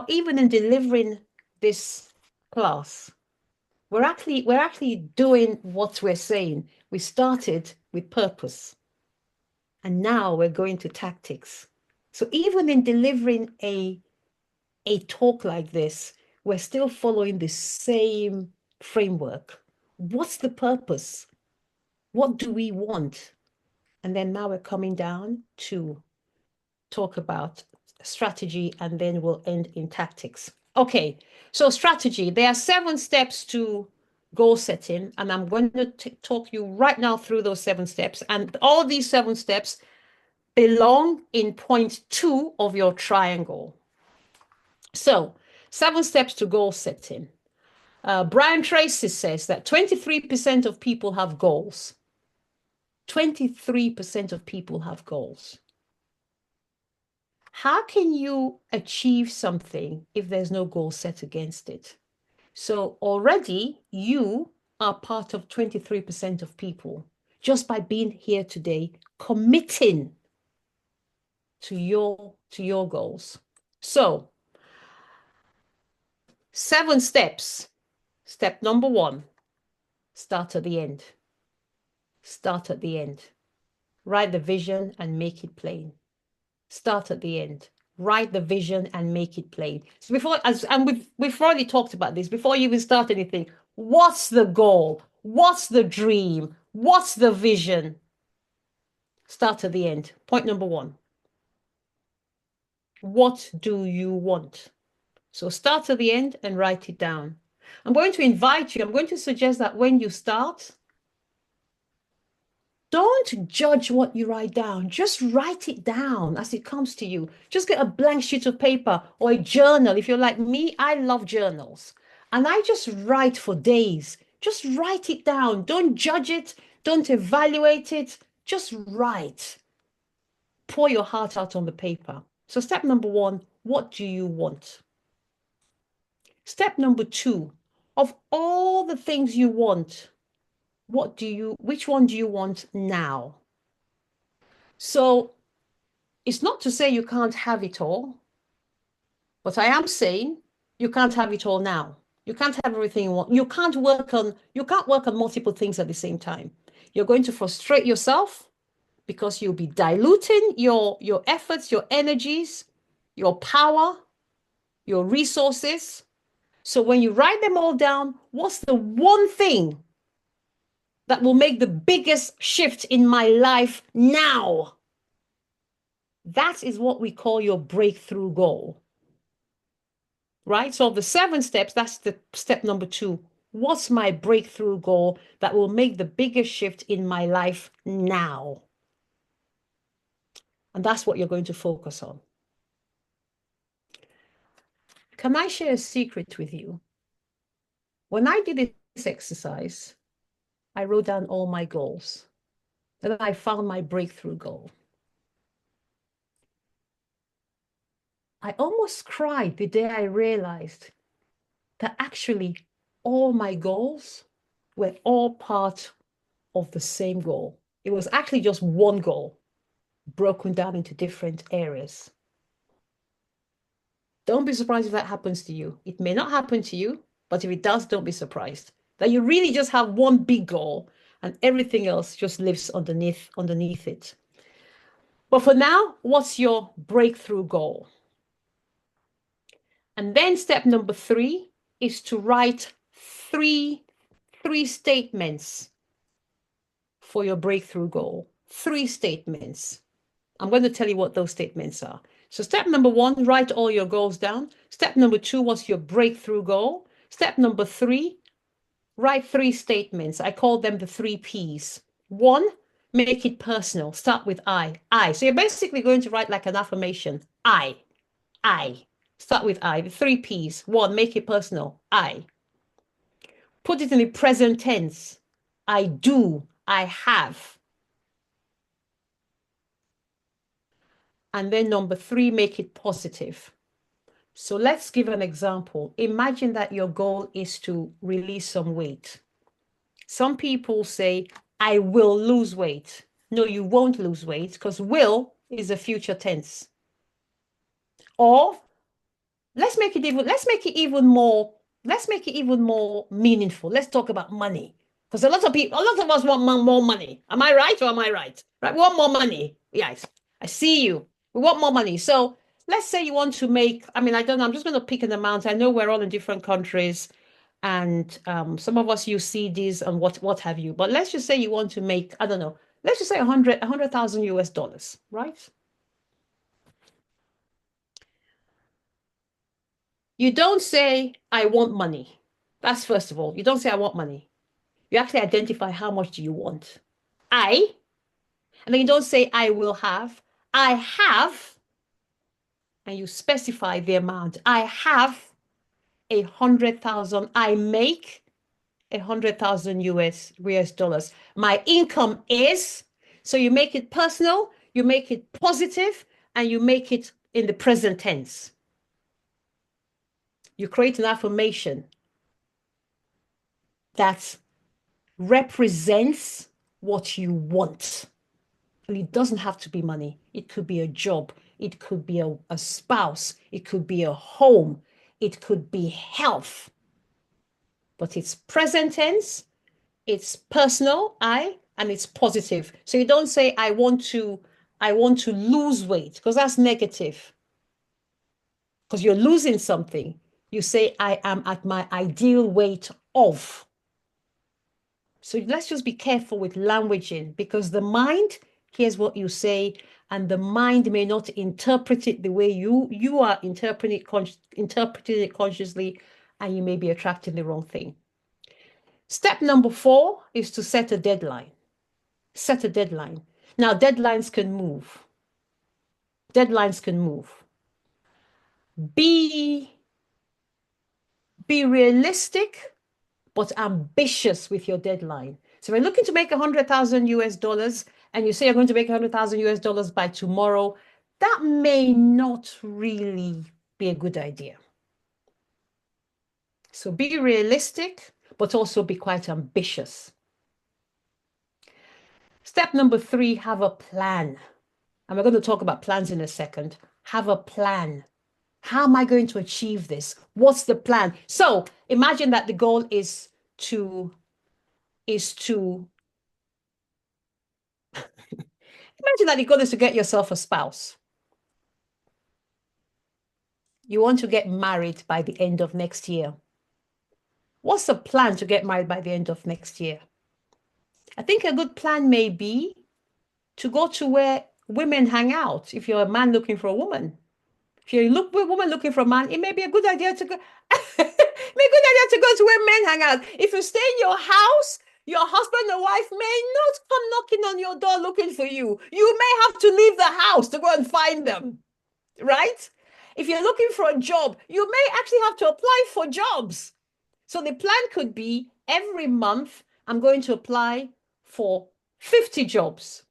even in delivering this class, we're actually doing what we're saying. We started with purpose, and now we're going to tactics. So even in delivering a talk like this, we're still following the same framework. What's the purpose? What do we want? And then now we're coming down to talk about strategy, and then we'll end in tactics. Okay, so strategy. There are 7 steps to goal setting, and I'm going to talk you right now through those 7 steps. And all these 7 steps belong in point 2 of your triangle. So 7 steps to goal setting. Brian Tracy says that 23% of people have goals. 23% of people have goals. How can you achieve something if there's no goal set against it? So already you are part of 23% of people just by being here today, committing to your goals. So 7 steps. Step number 1, start at the end. Start at the end. Write the vision and make it plain. Start at the end. Write the vision and make it plain. So we've already talked about this, before you even start anything, what's the goal? What's the dream? What's the vision? Start at the end. Point number 1. What do you want? So start at the end and write it down. I'm going to suggest that when you start, don't judge what you write down. Just write it down as it comes to you. Just get a blank sheet of paper or a journal. If you're like me, I love journals. And I just write for days, Just write it down. Don't judge it. Don't evaluate it. Just write. Pour your heart out on the paper. So step number 1, what do you want? Step number 2, of all the things you want, which one do you want now? So it's not to say you can't have it all, but I am saying you can't have it all now. You can't have everything you want. You can't work on multiple things at the same time. You're going to frustrate yourself because you'll be diluting your efforts, your energies, your power, your resources. So when you write them all down, what's the one thing that will make the biggest shift in my life now? That is what we call your breakthrough goal. Right? So of the 7 steps, that's the step number 2. What's my breakthrough goal that will make the biggest shift in my life now? And that's what you're going to focus on. Can I share a secret with you? When I did this exercise, I wrote down all my goals. And then I found my breakthrough goal. I almost cried the day I realized that actually all my goals were all part of the same goal. It was actually just one goal, broken down into different areas. Don't be surprised if that happens to you. It may not happen to you, but if it does, don't be surprised that you really just have one big goal and everything else just lives underneath it. But for now, what's your breakthrough goal? And then step number 3 is to write three statements for your breakthrough goal. 3 statements. I'm going to tell you what those statements are. So step number 1, write all your goals down. Step number 2, what's your breakthrough goal? Step number 3, write 3 statements. I call them the 3 Ps. 1, make it personal. Start with I. So you're basically going to write like an affirmation. I. Start with I. The 3 Ps. 1, make it personal. I. Put it in the present tense. I do. I have. And then number 3, make it positive. So let's give an example. Imagine that your goal is to release some weight. Some people say, I will lose weight. No, you won't lose weight because will is a future tense. Or let's make it even more meaningful. Let's talk about money. Because a lot of us want more money. Am I right or am I right? Right? We want more money. Yes, I see you. We want more money. So let's say you want to make, I don't know, I'm just going to pick an amount. I know we're all in different countries and some of us use CDs and what have you. But let's just say you want to make, I don't know, let's just say 100,000 US dollars, right? You don't say, I want money. That's first of all. You don't say, I want money. You actually identify how much do you want. And then you don't say, I will have. I have, and you specify the amount. I have 100,000. I make 100,000 US dollars. My income is, so you make it personal, you make it positive, and you make it in the present tense. You create an affirmation that represents what you want. And it doesn't have to be money. It could be a job. It could be a spouse. It could be a home. It could be health. But it's present tense, it's personal, and it's positive. So you don't say, I want to lose weight, because that's negative. Because you're losing something. You say, I am at my ideal weight of. So let's just be careful with languaging, because the mind hears what you say, and the mind may not interpret it the way you are interpreting it consciously, and you may be attracting the wrong thing. Step number 4 is to set a deadline. Set a deadline. Now, deadlines can move. Be realistic, but ambitious with your deadline. So if you're looking to make 100,000 US dollars and you say you're going to make 100,000 US dollars by tomorrow, that may not really be a good idea. So be realistic, but also be quite ambitious. Step number 3, have a plan. And we're going to talk about plans in a second. Have a plan. How am I going to achieve this? What's the plan? So imagine that the goal is to imagine that the goal is to get yourself a spouse. You want to get married by the end of next year. What's the plan to get married by the end of next year? I think a good plan may be to go to where women hang out. If you're a man looking for a woman, if you're a woman looking for a man, it may be a good idea to go. It may be a good idea to go to where men hang out. If you stay in your house, your husband or wife may not come knocking on your door looking for you. You may have to leave the house to go and find them, right? If you're looking for a job, you may actually have to apply for jobs. So the plan could be every month, I'm going to apply for 50 jobs.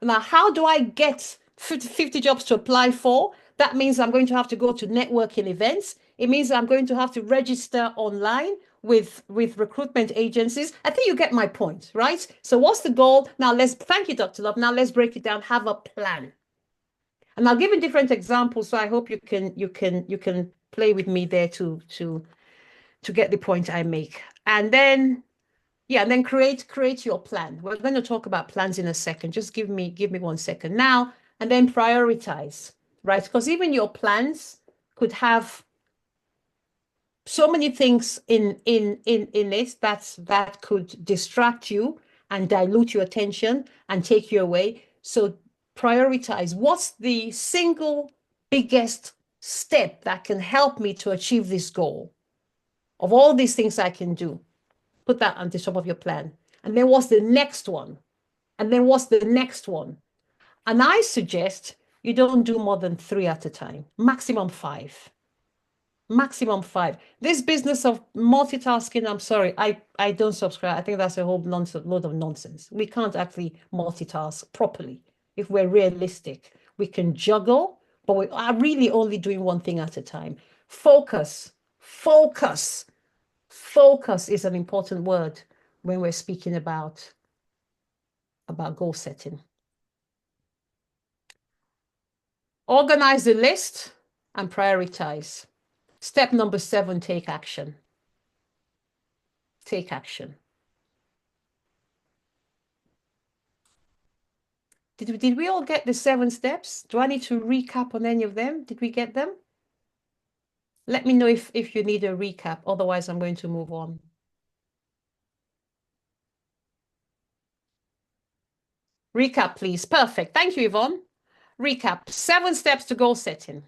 Now, how do I get 50 jobs to apply for? That means I'm going to have to go to networking events. It means I'm going to have to register online with recruitment agencies. I think you get my point, right? So what's the goal? Now, thank you, Dr. Love. Now let's break it down. Have a plan. And I'll give you different examples. So I hope you can play with me there to get the point I make. And then create your plan. We're going to talk about plans in a second. Just give me 1 second now, and then prioritize, right? Because even your plans could have so many things in it that could distract you and dilute your attention and take you away. So prioritize. What's the single biggest step that can help me to achieve this goal? Of all these things I can do, put that on the top of your plan. And then what's the next one? And then what's the next one? And I suggest you don't do more than 3 at a time, maximum 5. Maximum 5. This business of multitasking, I'm sorry, I don't subscribe. I think that's a whole load of nonsense. We can't actually multitask properly. If we're realistic, we can juggle, but we are really only doing one thing at a time. Focus. Focus is an important word when we're speaking about goal setting. Organize the list and prioritize. Step number 7, take action. Take action. Did we all get the 7 steps? Do I need to recap on any of them? Did we get them? Let me know if you need a recap. Otherwise, I'm going to move on. Recap, please. Perfect. Thank you, Yvonne. Recap. 7 steps to goal setting.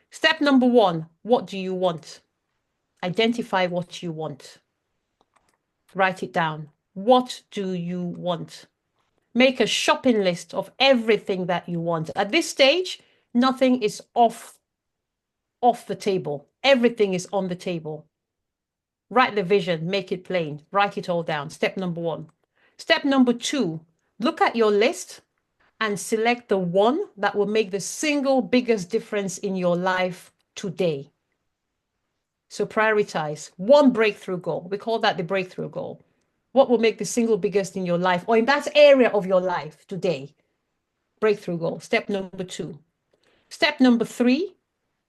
Step number 1, what do you want? Identify what you want. Write it down. What do you want? Make a shopping list of everything that you want. At this stage, nothing is off the table. Everything is on the table. Write the vision, make it plain. Write it all down. Step number 1. Step number 2, look at your list and select the one that will make the single biggest difference in your life today. So prioritize one breakthrough goal. We call that the breakthrough goal. What will make the single biggest in your life or in that area of your life today? Breakthrough goal. Step number 2. Step number 3,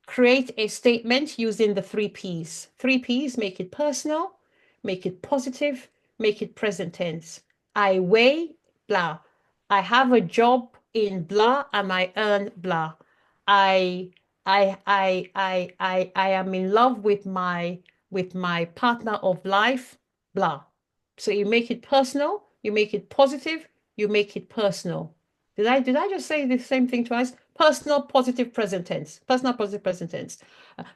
create a statement using the 3 Ps. 3 Ps, make it personal, make it positive, make it present tense. I weigh blah. I have a job in blah and I earn blah. I am in love with my partner of life, blah. So you make it personal, you make it positive, you make it personal. Did I just say the same thing twice? Personal, positive, present tense. Personal, positive, present tense.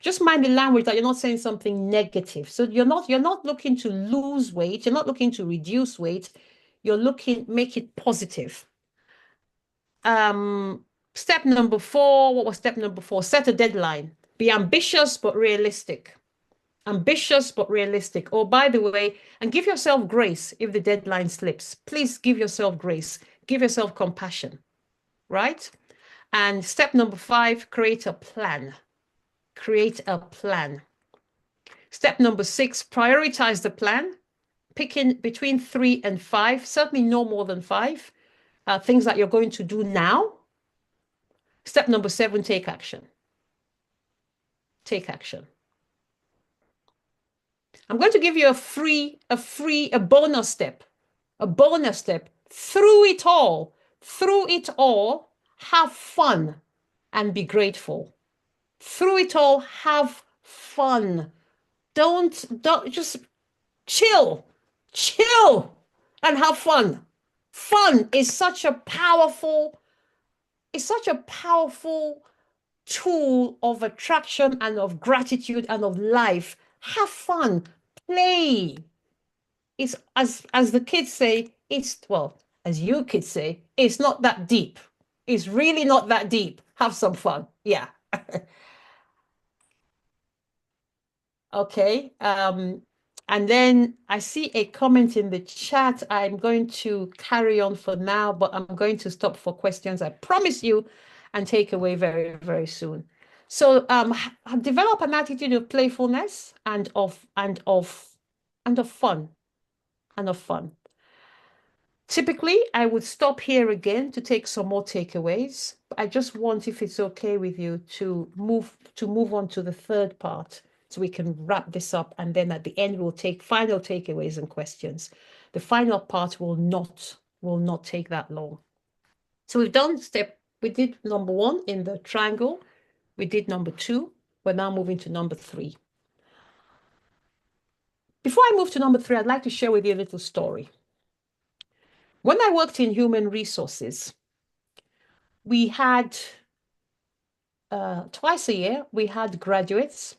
Just mind the language that you're not saying something negative. So you're not looking to lose weight. You're not looking to reduce weight. You're looking, make it positive. Step number 4, what was step number 4? Set a deadline. Be ambitious but realistic. Ambitious but realistic. Oh, by the way, and give yourself grace if the deadline slips. Please give yourself grace. Give yourself compassion, right? And step number 5, create a plan. Create a plan. Step number 6, prioritize the plan. Picking between 3 and 5, certainly no more than 5, things that you're going to do now. Step number 7, take action. Take action. I'm going to give you a bonus step. A bonus step. Through it all, have fun and be grateful. Through it all, have fun. Don't just chill and have fun. Fun is such a powerful tool of attraction and of gratitude and of life. Have fun, play. It's as the kids say, as you kids say, it's not that deep. It's really not that deep. Have some fun. Yeah. Okay. And then I see a comment in the chat. I'm going to carry on for now, but I'm going to stop for questions, I promise you, and take away very, very soon. So develop an attitude of playfulness and of fun. Typically, I would stop here again to take some more takeaways. But I just want, if it's okay with you, to move on to the third part, so we can wrap this up, and then at the end we'll take final takeaways and questions. The final part will not take that long. So we did number 1 in the triangle, we did number 2, we're now moving to number 3. Before I move to number 3, I'd like to share with you a little story. When I worked in human resources, we had twice a year, we had graduates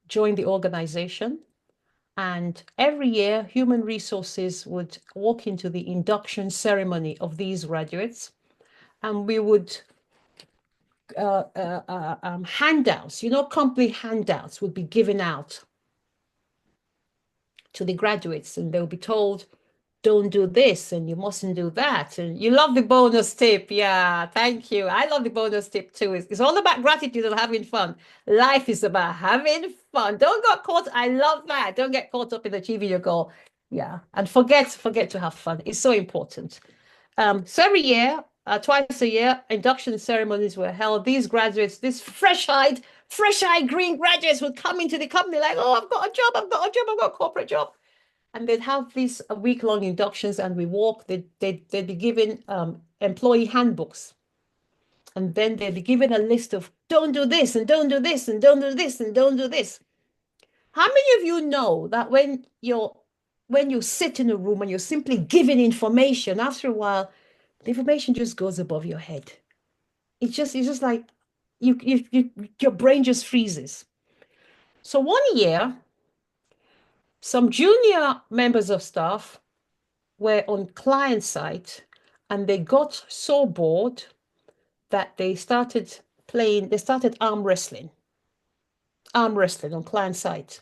join the organization. And every year, human resources would walk into the induction ceremony of these graduates. And we would handouts, company handouts would be given out to the graduates. And they'll be told, don't do this and you mustn't do that. And you love the bonus tip. Yeah, thank you. I love the bonus tip too. It's all about gratitude and having fun. Life is about having fun. Don't get caught. I love that. Don't get caught up in achieving your goal. Yeah. And forget to have fun. It's so important. So every year, twice a year, induction ceremonies were held. These graduates, these fresh-eyed green graduates would come into the company like, oh, I've got a job, I've got a corporate job. And they'd have these week-long inductions, and we walk. They'd be given employee handbooks. And then they'd be given a list of don't do this, and don't do this, and don't do this, and don't do this. How many of you know that when you sit in a room and you're simply given information, after a while, the information just goes above your head? It's just like your brain just freezes. So one year, some junior members of staff were on client site, and they got so bored that they started arm wrestling on client site.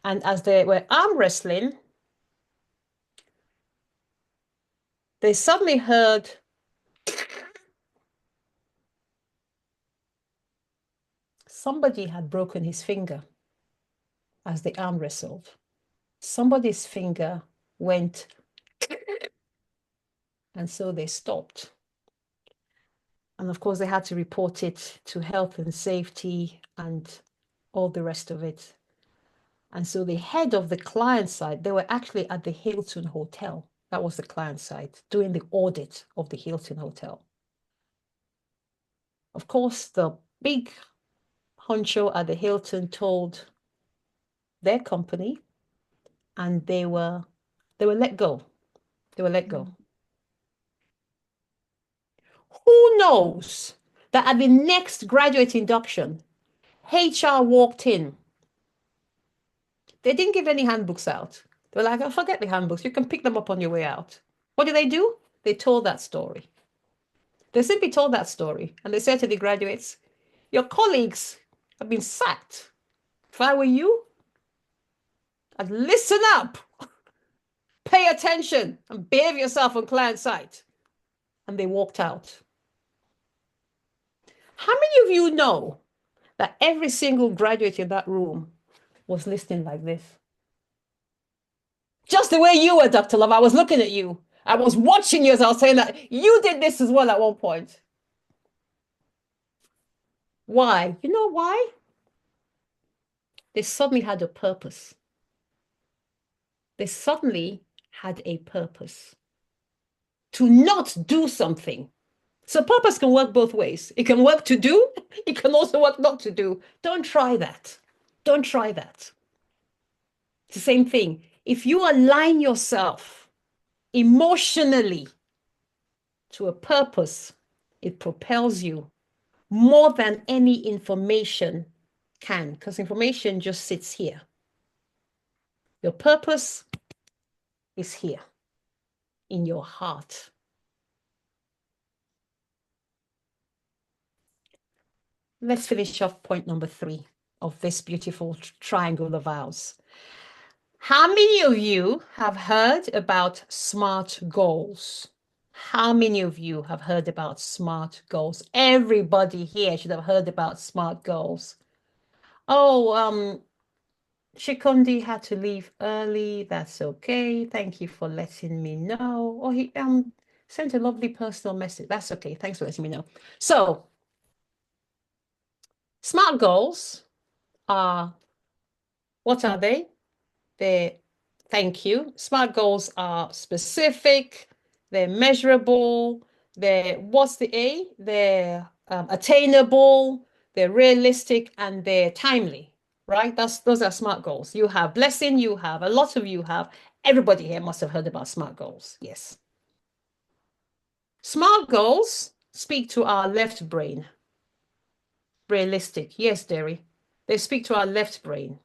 And as they were arm wrestling, they suddenly heard somebody had broken his finger as they arm wrestled. Somebody's finger went, and so they stopped. And of course, they had to report it to health and safety and all the rest of it. And so the head of the client side, they were actually at the Hilton Hotel. That was the client side, doing the audit of the Hilton Hotel. Of course, the big honcho at the Hilton told their company, and they were let go. They were let go. Who knows that at the next graduate induction, HR walked in. They didn't give any handbooks out. They were like, oh, forget the handbooks. You can pick them up on your way out. What did they do? They told that story. They simply told that story. And they said to the graduates, your colleagues have been sacked If I were you, I'd listen up, pay attention, and behave yourself on client side. And they walked out. How many of you know that every single graduate in that room was listening like this? Just the way you were, Dr. Love. I was looking at you. I was watching you as I was saying that. You did this as well at one point. Why? You know why? They suddenly had a purpose. They suddenly had a purpose to not do something. So purpose can work both ways. It can work to do. It can also work not to do. Don't try that. Don't try that. It's the same thing. If you align yourself emotionally to a purpose, it propels you more than any information can, because information just sits here. Your purpose is here in your heart. Let's finish off point number 3 of this beautiful triangle of ours. How many of you have heard about SMART goals? How many of you have heard about SMART goals? Everybody here should have heard about SMART goals. Oh, Shikundi had to leave early. That's okay. Thank you for letting me know. Oh, he sent a lovely personal message. That's okay. Thanks for letting me know. So, SMART goals are, what are they? Thank you. SMART goals are specific, they're measurable, what's the A? They're attainable, they're realistic, and they're timely, right? Those are SMART goals. You have Blessing, you have, a lot of you have, everybody here must have heard about SMART goals, yes. SMART goals speak to our left brain. Realistic, yes, Derry. They speak to our left brain.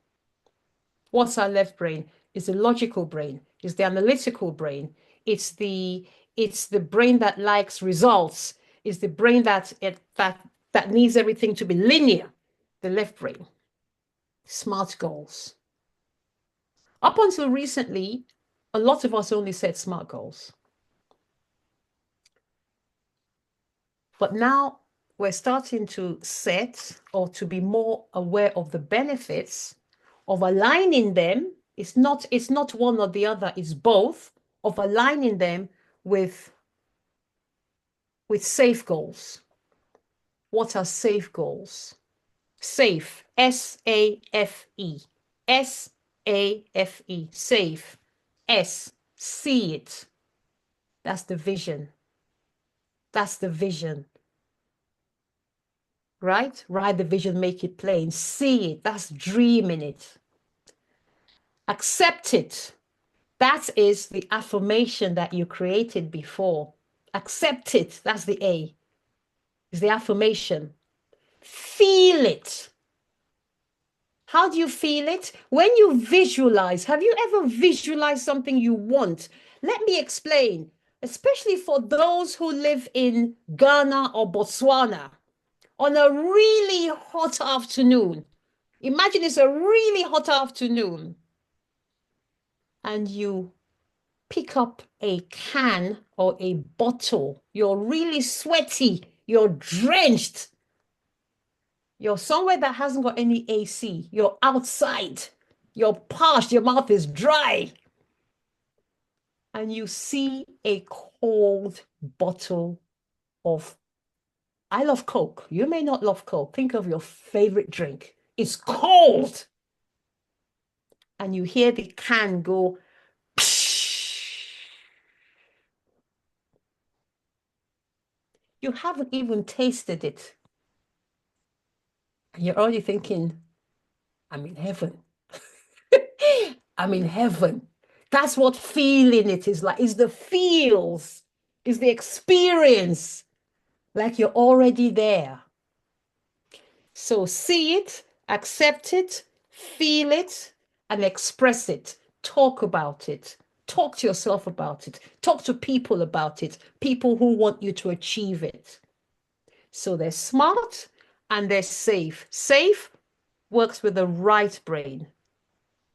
What's our left brain? It's the logical brain, it's the analytical brain, it's the brain that likes results, it's the brain that needs everything to be linear, the left brain. SMART goals. Up until recently, a lot of us only said SMART goals. But now we're starting to set or to be more aware of the benefits of aligning them. It's not one or the other, it's both, of aligning them with safe goals. What are safe goals? Safe, S-A-F-E, S-A-F-E, safe, S, see it. That's the vision. That's the vision. Right? Write the vision, make it plain. See it. That's dreaming it. Accept it. That is the affirmation that you created before. Accept it. That's the A. Is the affirmation. Feel it. How do you feel it? When you visualize, have you ever visualized something you want? Let me explain, especially for those who live in Ghana or Botswana. On a really hot afternoon, imagine it's a really hot afternoon, and you pick up a can or a bottle. You're really sweaty, you're drenched. You're somewhere that hasn't got any AC. You're outside, you're parched, your mouth is dry. And you see a cold bottle of, I love Coke. You may not love Coke. Think of your favorite drink. It's cold. And you hear the can go, psh. You haven't even tasted it. And you're already thinking, I'm in heaven. I'm in heaven. That's what feeling it is like. It's the feels, it's the experience, like you're already there. So see it, accept it, feel it, and express it. Talk about it. Talk to yourself about it. Talk to people about it. People who want you to achieve it. So they're SMART and they're safe. Safe, works with the right brain,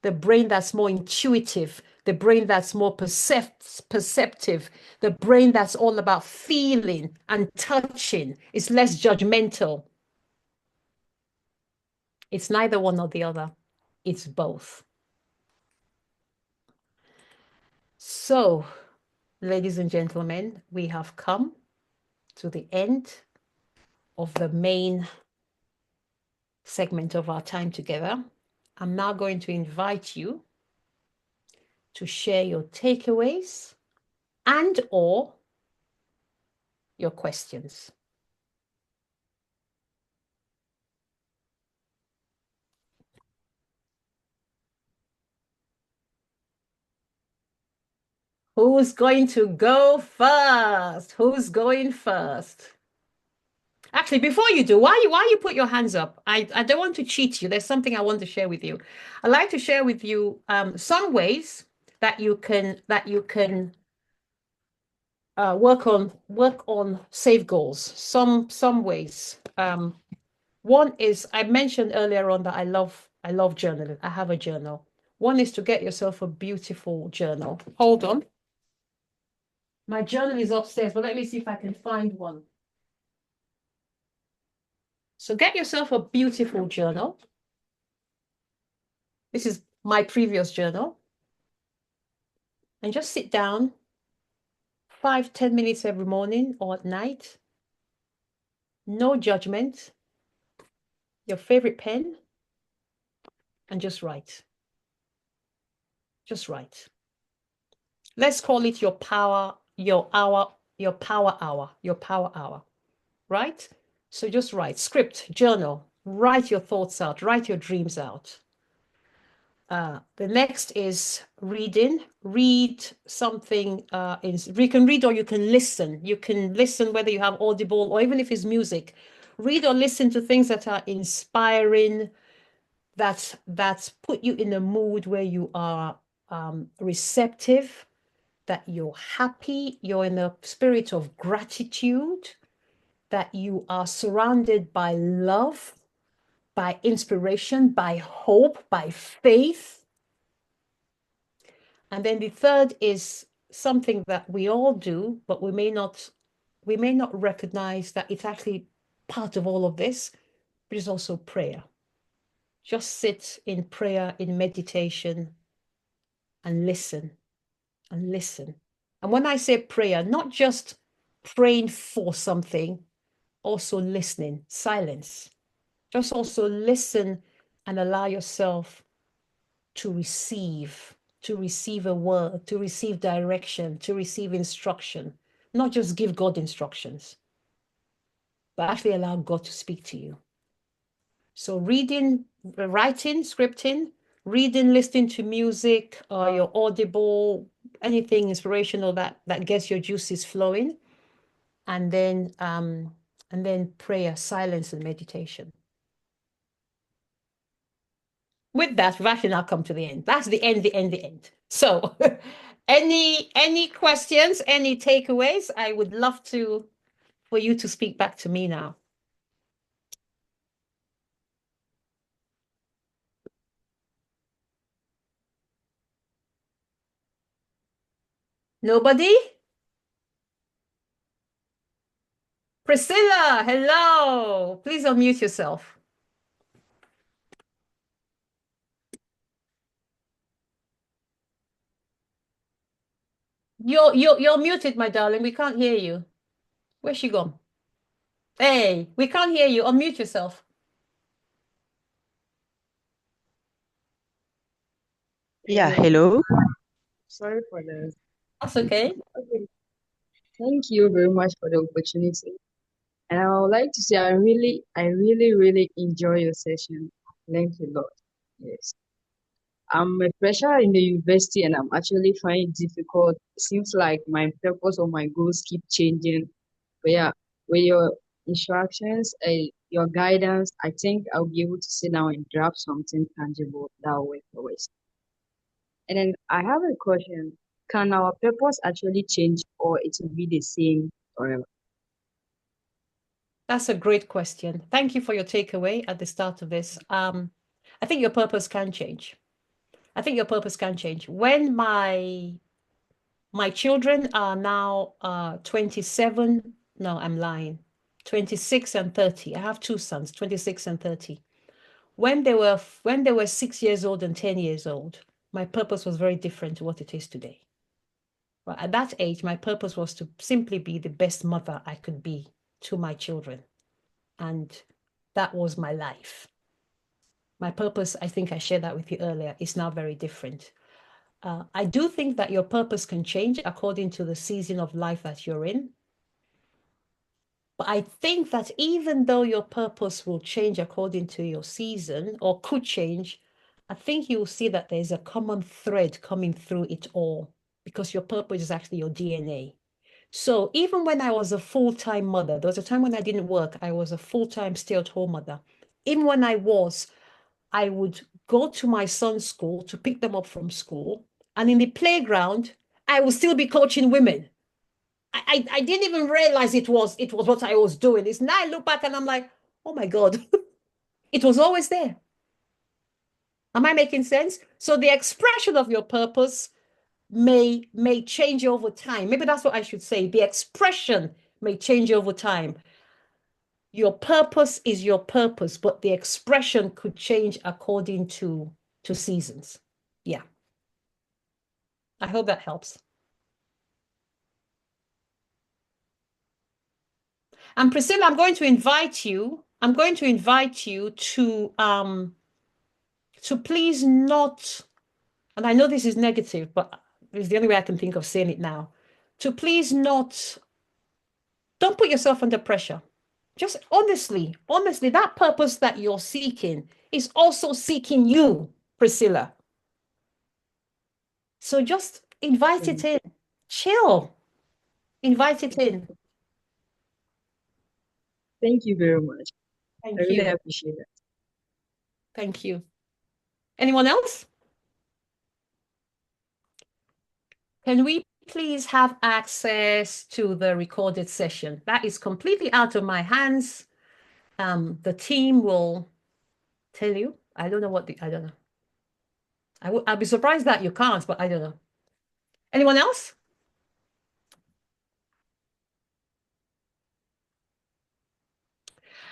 the brain that's more intuitive, the brain that's more perceptive, the brain that's all about feeling and touching. It's less judgmental. It's neither one or the other. It's both. So, ladies and gentlemen, we have come to the end of the main segment of our time together. I'm now going to invite you to share your takeaways and or your questions. Who's going to go first? Who's going first? Actually, before you do, why you put your hands up? I don't want to cheat you. There's something I want to share with you. I'd like to share with you some ways that you can work on safe goals. Some ways. One is, I mentioned earlier on that I love journaling. I have a journal. One is to get yourself a beautiful journal. Hold on. My journal is upstairs, but let me see if I can find one. So get yourself a beautiful journal. This is my previous journal. And just sit down 5-10 minutes every morning or at night. No judgment. Your favorite pen. And just write. Just write. Let's call it your power hour, right? So just write, script, journal, write your thoughts out, write your dreams out. The next is reading. Read something. You can read or you can listen. You can listen whether you have Audible or even if it's music. Read or listen to things that are inspiring, that put you in a mood where you are receptive, that you're happy, you're in a spirit of gratitude, that you are surrounded by love, by inspiration, by hope, by faith. And then the third is something that we all do, but we may not recognize that it's actually part of all of this, but it's also prayer. Just sit in prayer, in meditation, and listen, and listen. And when I say prayer, not just praying for something, also listening, silence. Just also listen and allow yourself to receive a word, to receive direction, to receive instruction. Not just give God instructions, but actually allow God to speak to you. So reading, writing, scripting, reading, listening to music, or your Audible, anything inspirational that gets your juices flowing, and then prayer, silence, and meditation. With that, we've actually now come to the end. That's the end. So any questions, any takeaways? I would love for you to speak back to me now. Nobody? Priscilla, hello. Please unmute yourself. You're muted, my darling. We can't hear you. Where's she gone? Hey, we can't hear you. Unmute yourself. Yeah, hello. Sorry for this. That's okay. Okay. Thank you very much for the opportunity. And I would like to say I really enjoy your session. Learned a lot. Yes. I'm a fresher in the university and I'm actually finding it difficult. It seems like my purpose or my goals keep changing. But yeah, with your instructions, your guidance, I think I'll be able to sit down and draft something tangible that will work for us. And then I have a question. Can our purpose actually change or it will be the same forever? That's a great question. Thank you for your takeaway at the start of this. I think your purpose can change. I think your purpose can change. When my children are now 27, no, I'm lying, 26 and 30. I have two sons, 26 and 30. When they were 6 years old and 10 years old, my purpose was very different to what it is today. Well, at that age, my purpose was to simply be the best mother I could be to my children. And that was my life. My purpose, I think I shared that with you earlier, is now very different. I do think that your purpose can change according to the season of life that you're in. But I think that even though your purpose will change according to your season, or could change, I think you'll see that there's a common thread coming through it all, because your purpose is actually your DNA. So even when I was a full-time mother, there was a time when I didn't work, I was a full-time stay-at-home mother. Even when I would go to my son's school to pick them up from school. And in the playground, I would still be coaching women. I didn't even realize it was what I was doing. It's now I look back and I'm like, oh my God, it was always there. Am I making sense? So the expression of your purpose may change over time. Maybe that's what I should say. The expression may change over time. Your purpose is your purpose, but the expression could change according to seasons. Yeah. I hope that helps. And Priscilla, I'm going to invite you to please not, and I know this is negative, but it's the only way I can think of saying it now, to please not, don't put yourself under pressure. Just honestly, that purpose that you're seeking is also seeking you, Priscilla. So just invite it in. Chill. Invite it in. Thank you very much. I Thank really you. appreciate that. Thank you. Anyone else? Can we please have access to the recorded session? That is completely out of my hands. The team will tell you. I don't know I don't know. I'll be surprised that you can't, but I don't know. Anyone else?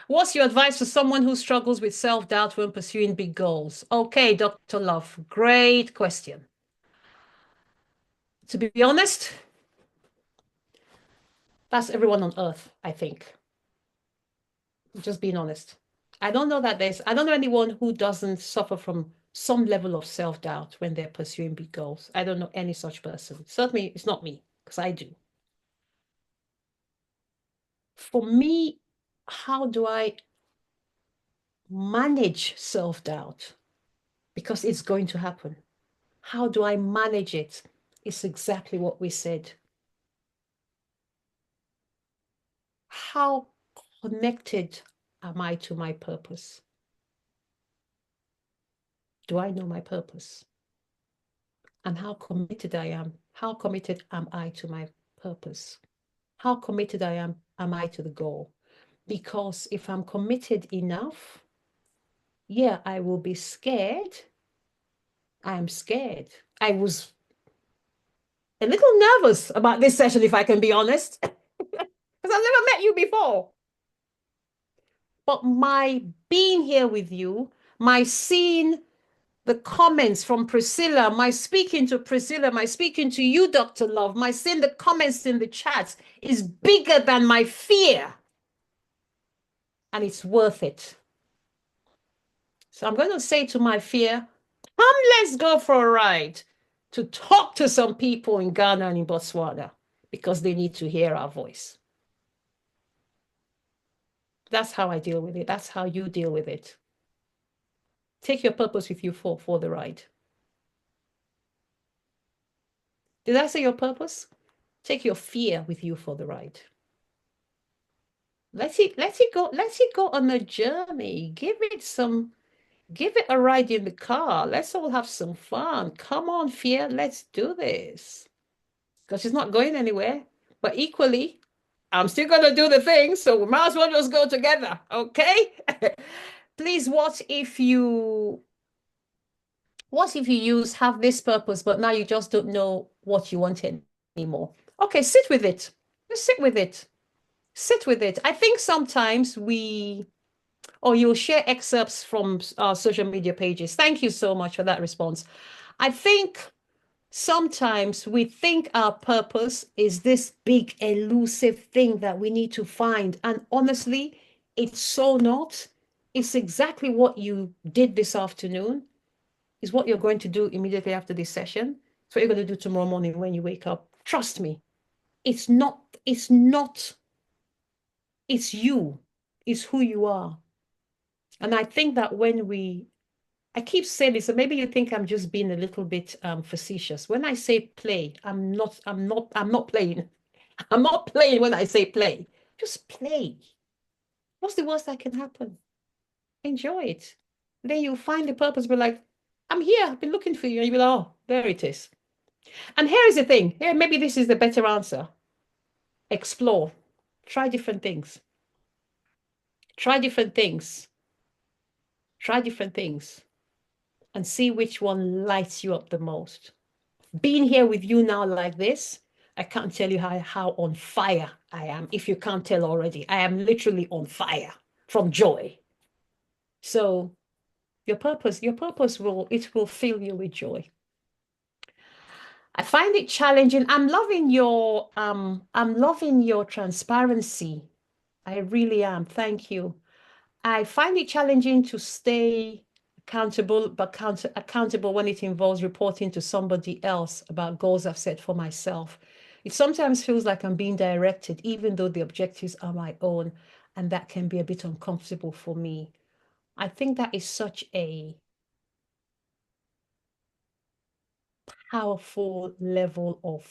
What's your advice for someone who struggles with self-doubt when pursuing big goals? Okay, Dr. Love, great question. To be honest, that's everyone on earth, I think. Just being honest. I don't know anyone who doesn't suffer from some level of self-doubt when they're pursuing big goals. I don't know any such person. Certainly, it's not me, because I do. For me, how do I manage self-doubt? Because it's going to happen. How do I manage it? It's exactly what we said. How connected am I to my purpose? Do I know my purpose? And how committed I am? How committed am I to my purpose? How committed am I to the goal? Because if I'm committed enough, yeah, I will be scared. I am scared. I was a little nervous about this session, if I can be honest, because I've never met you before. But my being here with you, my seeing the comments from Priscilla, my speaking to Priscilla, my speaking to you, Dr. Love, my seeing the comments in the chats is bigger than my fear. And it's worth it. So I'm going to say to my fear, come, let's go for a ride to talk to some people in Ghana and in Botswana because they need to hear our voice. That's how I deal with it. That's how you deal with it. Take your purpose with you for the ride. Did I say your purpose? Take your fear with you for the ride. Let's it go on a journey. Give it a ride in the car. Let's all have some fun. Come on, fear, let's do this. Because it's not going anywhere. But equally, I'm still going to do the thing, so we might as well just go together, okay? Please, what if you What if you have this purpose, but now you just don't know what you want anymore? Okay, sit with it. Just sit with it. Sit with it. I think sometimes or you'll share excerpts from our social media pages. Thank you so much for that response. I think sometimes we think our purpose is this big elusive thing that we need to find. And honestly, it's so not. It's exactly what you did this afternoon, is what you're going to do immediately after this session. It's what you're going to do tomorrow morning when you wake up. Trust me, it's not, it's you, it's who you are. And I think that I keep saying this, so maybe you think I'm just being a little bit facetious. When I say play, I'm not playing. I'm not playing when I say play. Just play. What's the worst that can happen? Enjoy it. Then you'll find the purpose, but like, I'm here, I've been looking for you. And you'll be like, oh, there it is. And here is the thing. Here, maybe this is the better answer. Explore. Try different things. Try different things. Try different things. And see which one lights you up the most. Being here with you now like this, I can't tell you how on fire I am. If you can't tell already, I am literally on fire from joy. So your purpose will fill you with joy. I find it challenging. I'm loving your transparency. I really am. Thank you. I find it challenging to stay accountable, but accountable when it involves reporting to somebody else about goals I've set for myself. It sometimes feels like I'm being directed, even though the objectives are my own, and that can be a bit uncomfortable for me. I think that is such a powerful level of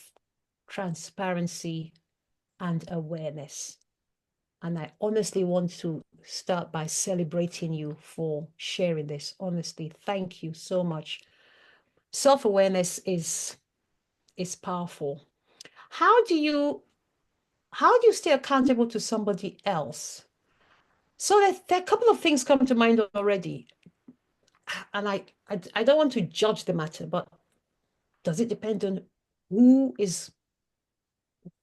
transparency and awareness. And I honestly want to start by celebrating you for sharing this. Honestly, thank you so much. Self-awareness is powerful. How do you stay accountable to somebody else? So there are a couple of things come to mind already. And I don't want to judge the matter, but does it depend on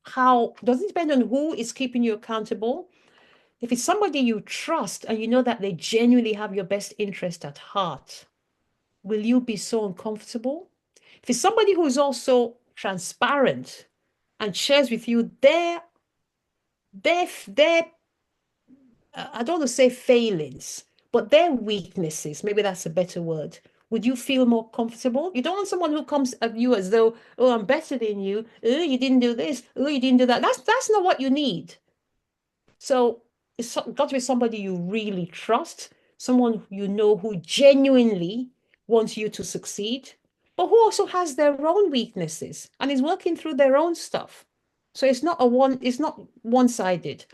does it depend on who is keeping you accountable? If it's somebody you trust and you know that they genuinely have your best interest at heart, will you be so uncomfortable? If it's somebody who is also transparent and shares with you their I don't want to say failings, but their weaknesses, maybe that's a better word, would you feel more comfortable? You don't want someone who comes at you as though, oh, I'm better than you. Oh, you didn't do this. Oh, you didn't do that. That's not what you need. So it's got to be somebody you really trust, someone you know who genuinely wants you to succeed, but who also has their own weaknesses and is working through their own stuff. So it's not one-sided.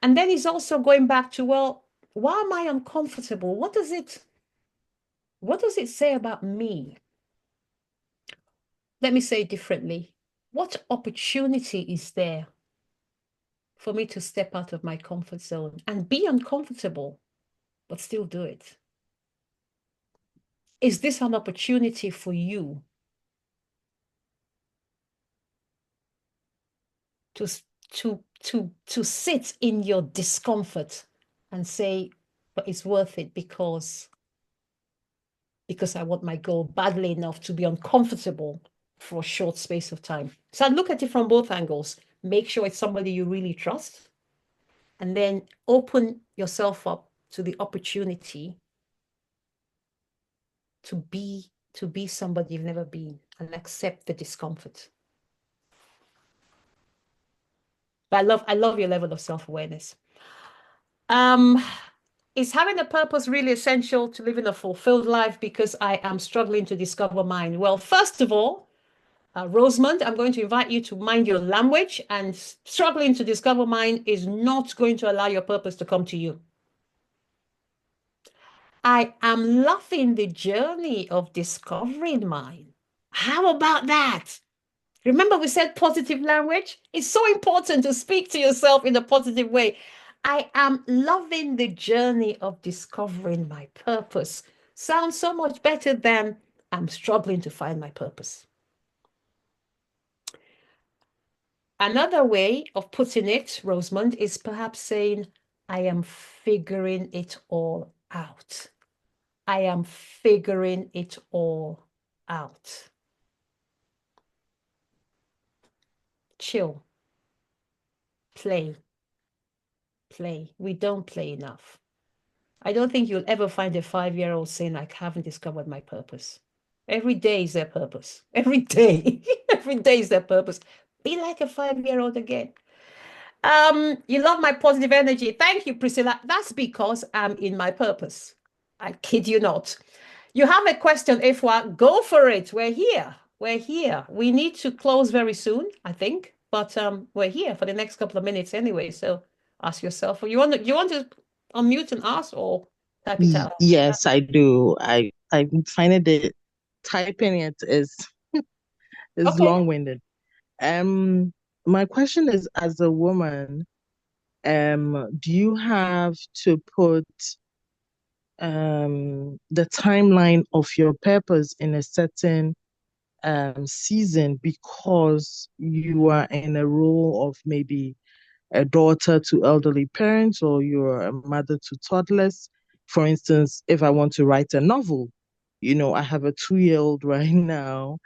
And then he's also going back to, well, why am I uncomfortable? What does it say about me? Let me say it differently. What opportunity is there for me to step out of my comfort zone and be uncomfortable, but still do it? Is this an opportunity for you to sit in your discomfort and say, but it's worth it because I want my goal badly enough to be uncomfortable for a short space of time? So I look at it from both angles. Make sure it's somebody you really trust, and then open yourself up to the opportunity to be somebody you've never been and accept the discomfort. But I love your level of self-awareness. Is having a purpose really essential to living a fulfilled life? Because I am struggling to discover mine. Well, first of all, Rosamond, I'm going to invite you to mind your language, and struggling to discover mine is not going to allow your purpose to come to you. I am loving the journey of discovering mine. How about that? Remember we said positive language? It's so important to speak to yourself in a positive way. I am loving the journey of discovering my purpose. Sounds so much better than I'm struggling to find my purpose. Another way of putting it, Rosamond, is perhaps saying, I am figuring it all out. I am figuring it all out. Chill. Play. Play. We don't play enough. I don't think you'll ever find a 5-year-old saying, I haven't discovered my purpose. Every day is their purpose. Every day. Every day is their purpose. Be like a 5-year-old again. You love my positive energy. Thank you, Priscilla. That's because I'm in my purpose. I kid you not. You have a question, Ifwa, go for it. We're here. We're here. We need to close very soon, I think, but we're here for the next couple of minutes anyway. So ask yourself, you want to unmute and ask or type it out? Yes, I do. I find it typing it is Okay. long-winded. My question is, as a woman, do you have to put the timeline of your purpose in a certain season because you are in a role of maybe a daughter to elderly parents or you're a mother to toddlers? For instance, if I want to write a novel, I have a 2-year-old right now.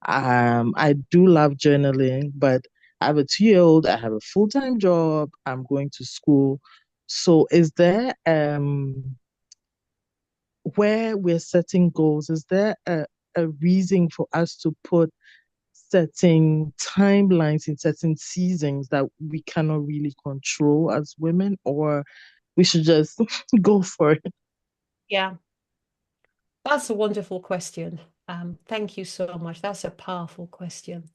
I do love journaling, but I have a 2-year-old, I have a full-time job, I'm going to school. So is there where we're setting goals, is there a reason for us to put certain timelines in certain seasons that we cannot really control as women, or we should just go for it? Yeah, that's a wonderful question. Thank you so much. That's a powerful question.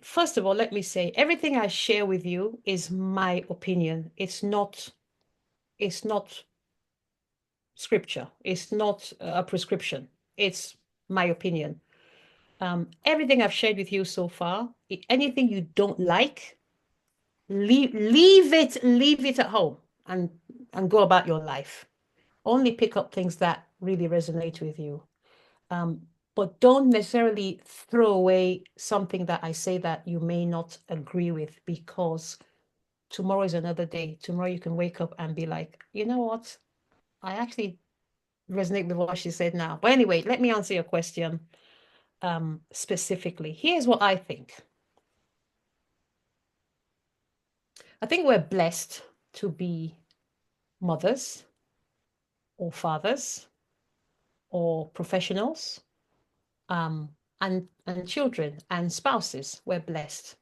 First of all, let me say, everything I share with you is my opinion. It's not scripture. It's not a prescription. It's my opinion. Everything I've shared with you so far, anything you don't like, leave it at home and go about your life. Only pick up things that really resonate with you. But don't necessarily throw away something that I say that you may not agree with, because tomorrow is another day. Tomorrow you can wake up and be like, you know what? I actually resonate with what she said now. But anyway, let me answer your question specifically. Here's what I think. I think we're blessed to be mothers or fathers or professionals, and children and spouses. We're blessed.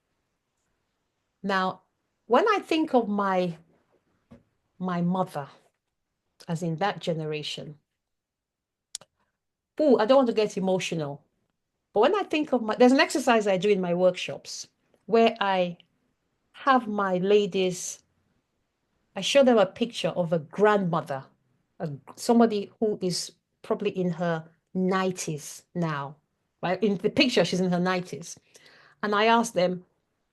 Now, when I think of my mother, as in that generation, I don't want to get emotional, but when I think of there's an exercise I do in my workshops where I have my ladies, I show them a picture of a grandmother, somebody who is probably in her 90s now, right? In the picture, she's in her 90s. And I ask them,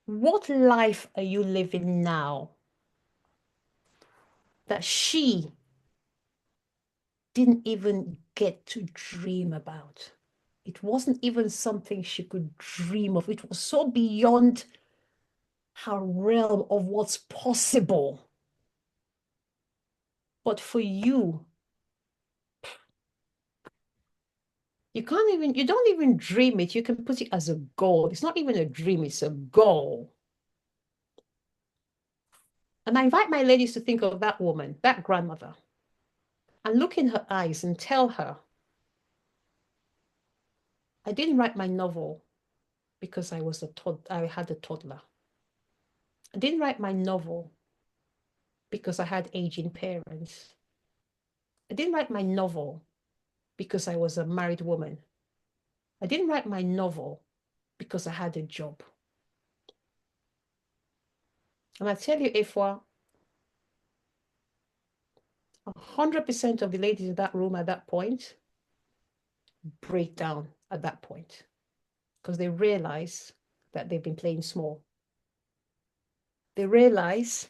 what life are you living now that she didn't even get to dream about? It wasn't even something she could dream of. It was so beyond her realm of what's possible. But for you, you don't even dream it. You can put it as a goal. It's not even a dream, it's a goal. And I invite my ladies to think of that woman, that grandmother, and look in her eyes and tell her, I didn't write my novel because I had a toddler. I didn't write my novel because I had aging parents. I didn't write my novel because I was a married woman. I didn't write my novel because I had a job. And I tell you, Ifwa, 100% of the ladies in that room at that point break down at that point because they realize that they've been playing small. They realize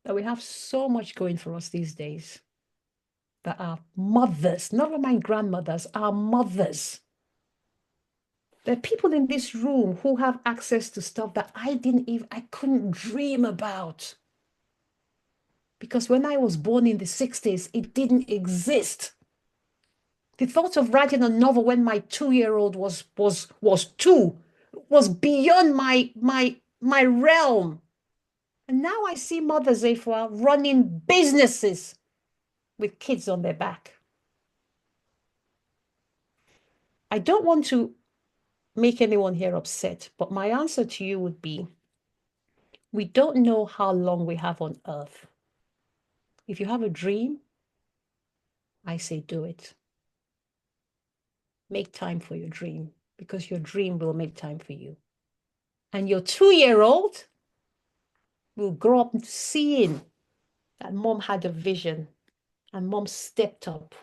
that we have so much going for us these days. that our mothers, not my grandmothers, our mothers. There are people in this room who have access to stuff that I couldn't dream about. Because when I was born in the 60s, it didn't exist. The thought of writing a novel when my 2-year-old was 2 was beyond my realm. And now I see mothers, Afua, running businesses with kids on their back. I don't want to make anyone here upset, but my answer to you would be, we don't know how long we have on earth. If you have a dream, I say do it. Make time for your dream, because your dream will make time for you. And your 2-year-old will grow up seeing that mom had a vision and mom stepped up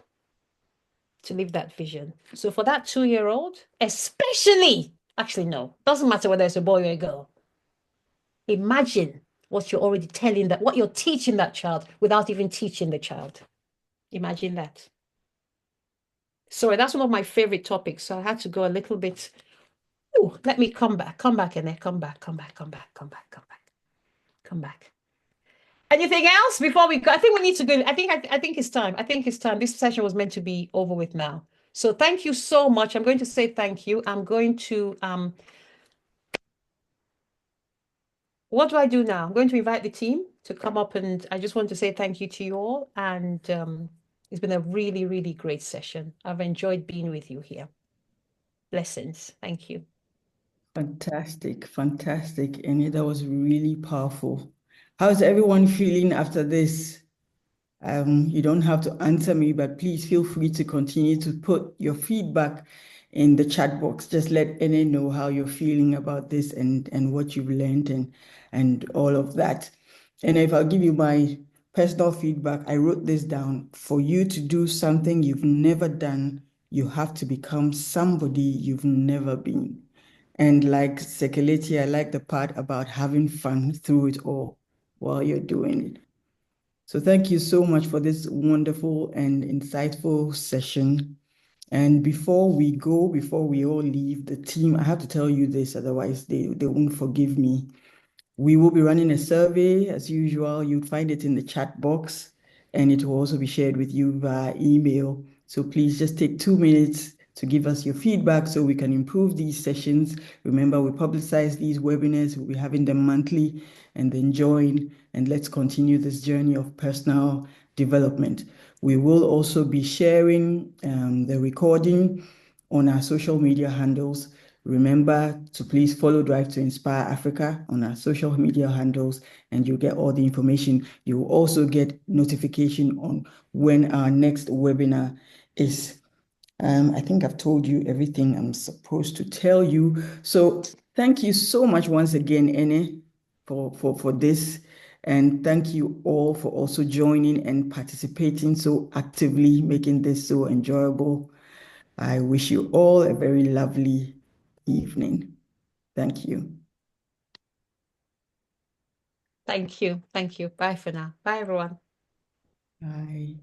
to live that vision. So for that 2-year-old, especially, actually, no, doesn't matter whether it's a boy or a girl. Imagine what you're already telling that, what you're teaching that child without even teaching the child. Imagine that. Sorry, that's one of my favorite topics. So I had to go a little bit. Ooh, let me come back, Ene, come back. Anything else before we go? I think we need to go. I think it's time. This session was meant to be over with now. So thank you so much. I'm going to say thank you. I'm going to what do I do now? I'm going to invite the team to come up, and I just want to say thank you to you all. And it's been a really, really great session. I've enjoyed being with you here. Blessings. Thank you. Fantastic, fantastic. Ene, that was really powerful. How's everyone feeling after this? You don't have to answer me, but please feel free to continue to put your feedback in the chat box. Just let Ene know how you're feeling about this and what you've learned and all of that. And if I'll give you my personal feedback, I wrote this down. For you to do something you've never done, you have to become somebody you've never been. And like Sekeleti, I like the part about having fun through it all while you're doing it. So thank you so much for this wonderful and insightful session. And before we go, before we all leave, the team, I have to tell you this, otherwise they won't forgive me. We will be running a survey as usual. You'll find it in the chat box, and it will also be shared with you via email. So please just take 2 minutes to give us your feedback so we can improve these sessions. Remember, we publicize these webinars. We'll be having them monthly, and then join, and let's continue this journey of personal development. We will also be sharing the recording on our social media handles. Remember to please follow Drive to Inspire Africa on our social media handles, and you'll get all the information. You will also get notification on when our next webinar is. I think I've told you everything I'm supposed to tell you. So thank you so much once again, Ene, for this. And thank you all for also joining and participating so actively, making this so enjoyable. I wish you all a very lovely evening. Thank you. Thank you. Bye for now. Bye, everyone. Bye.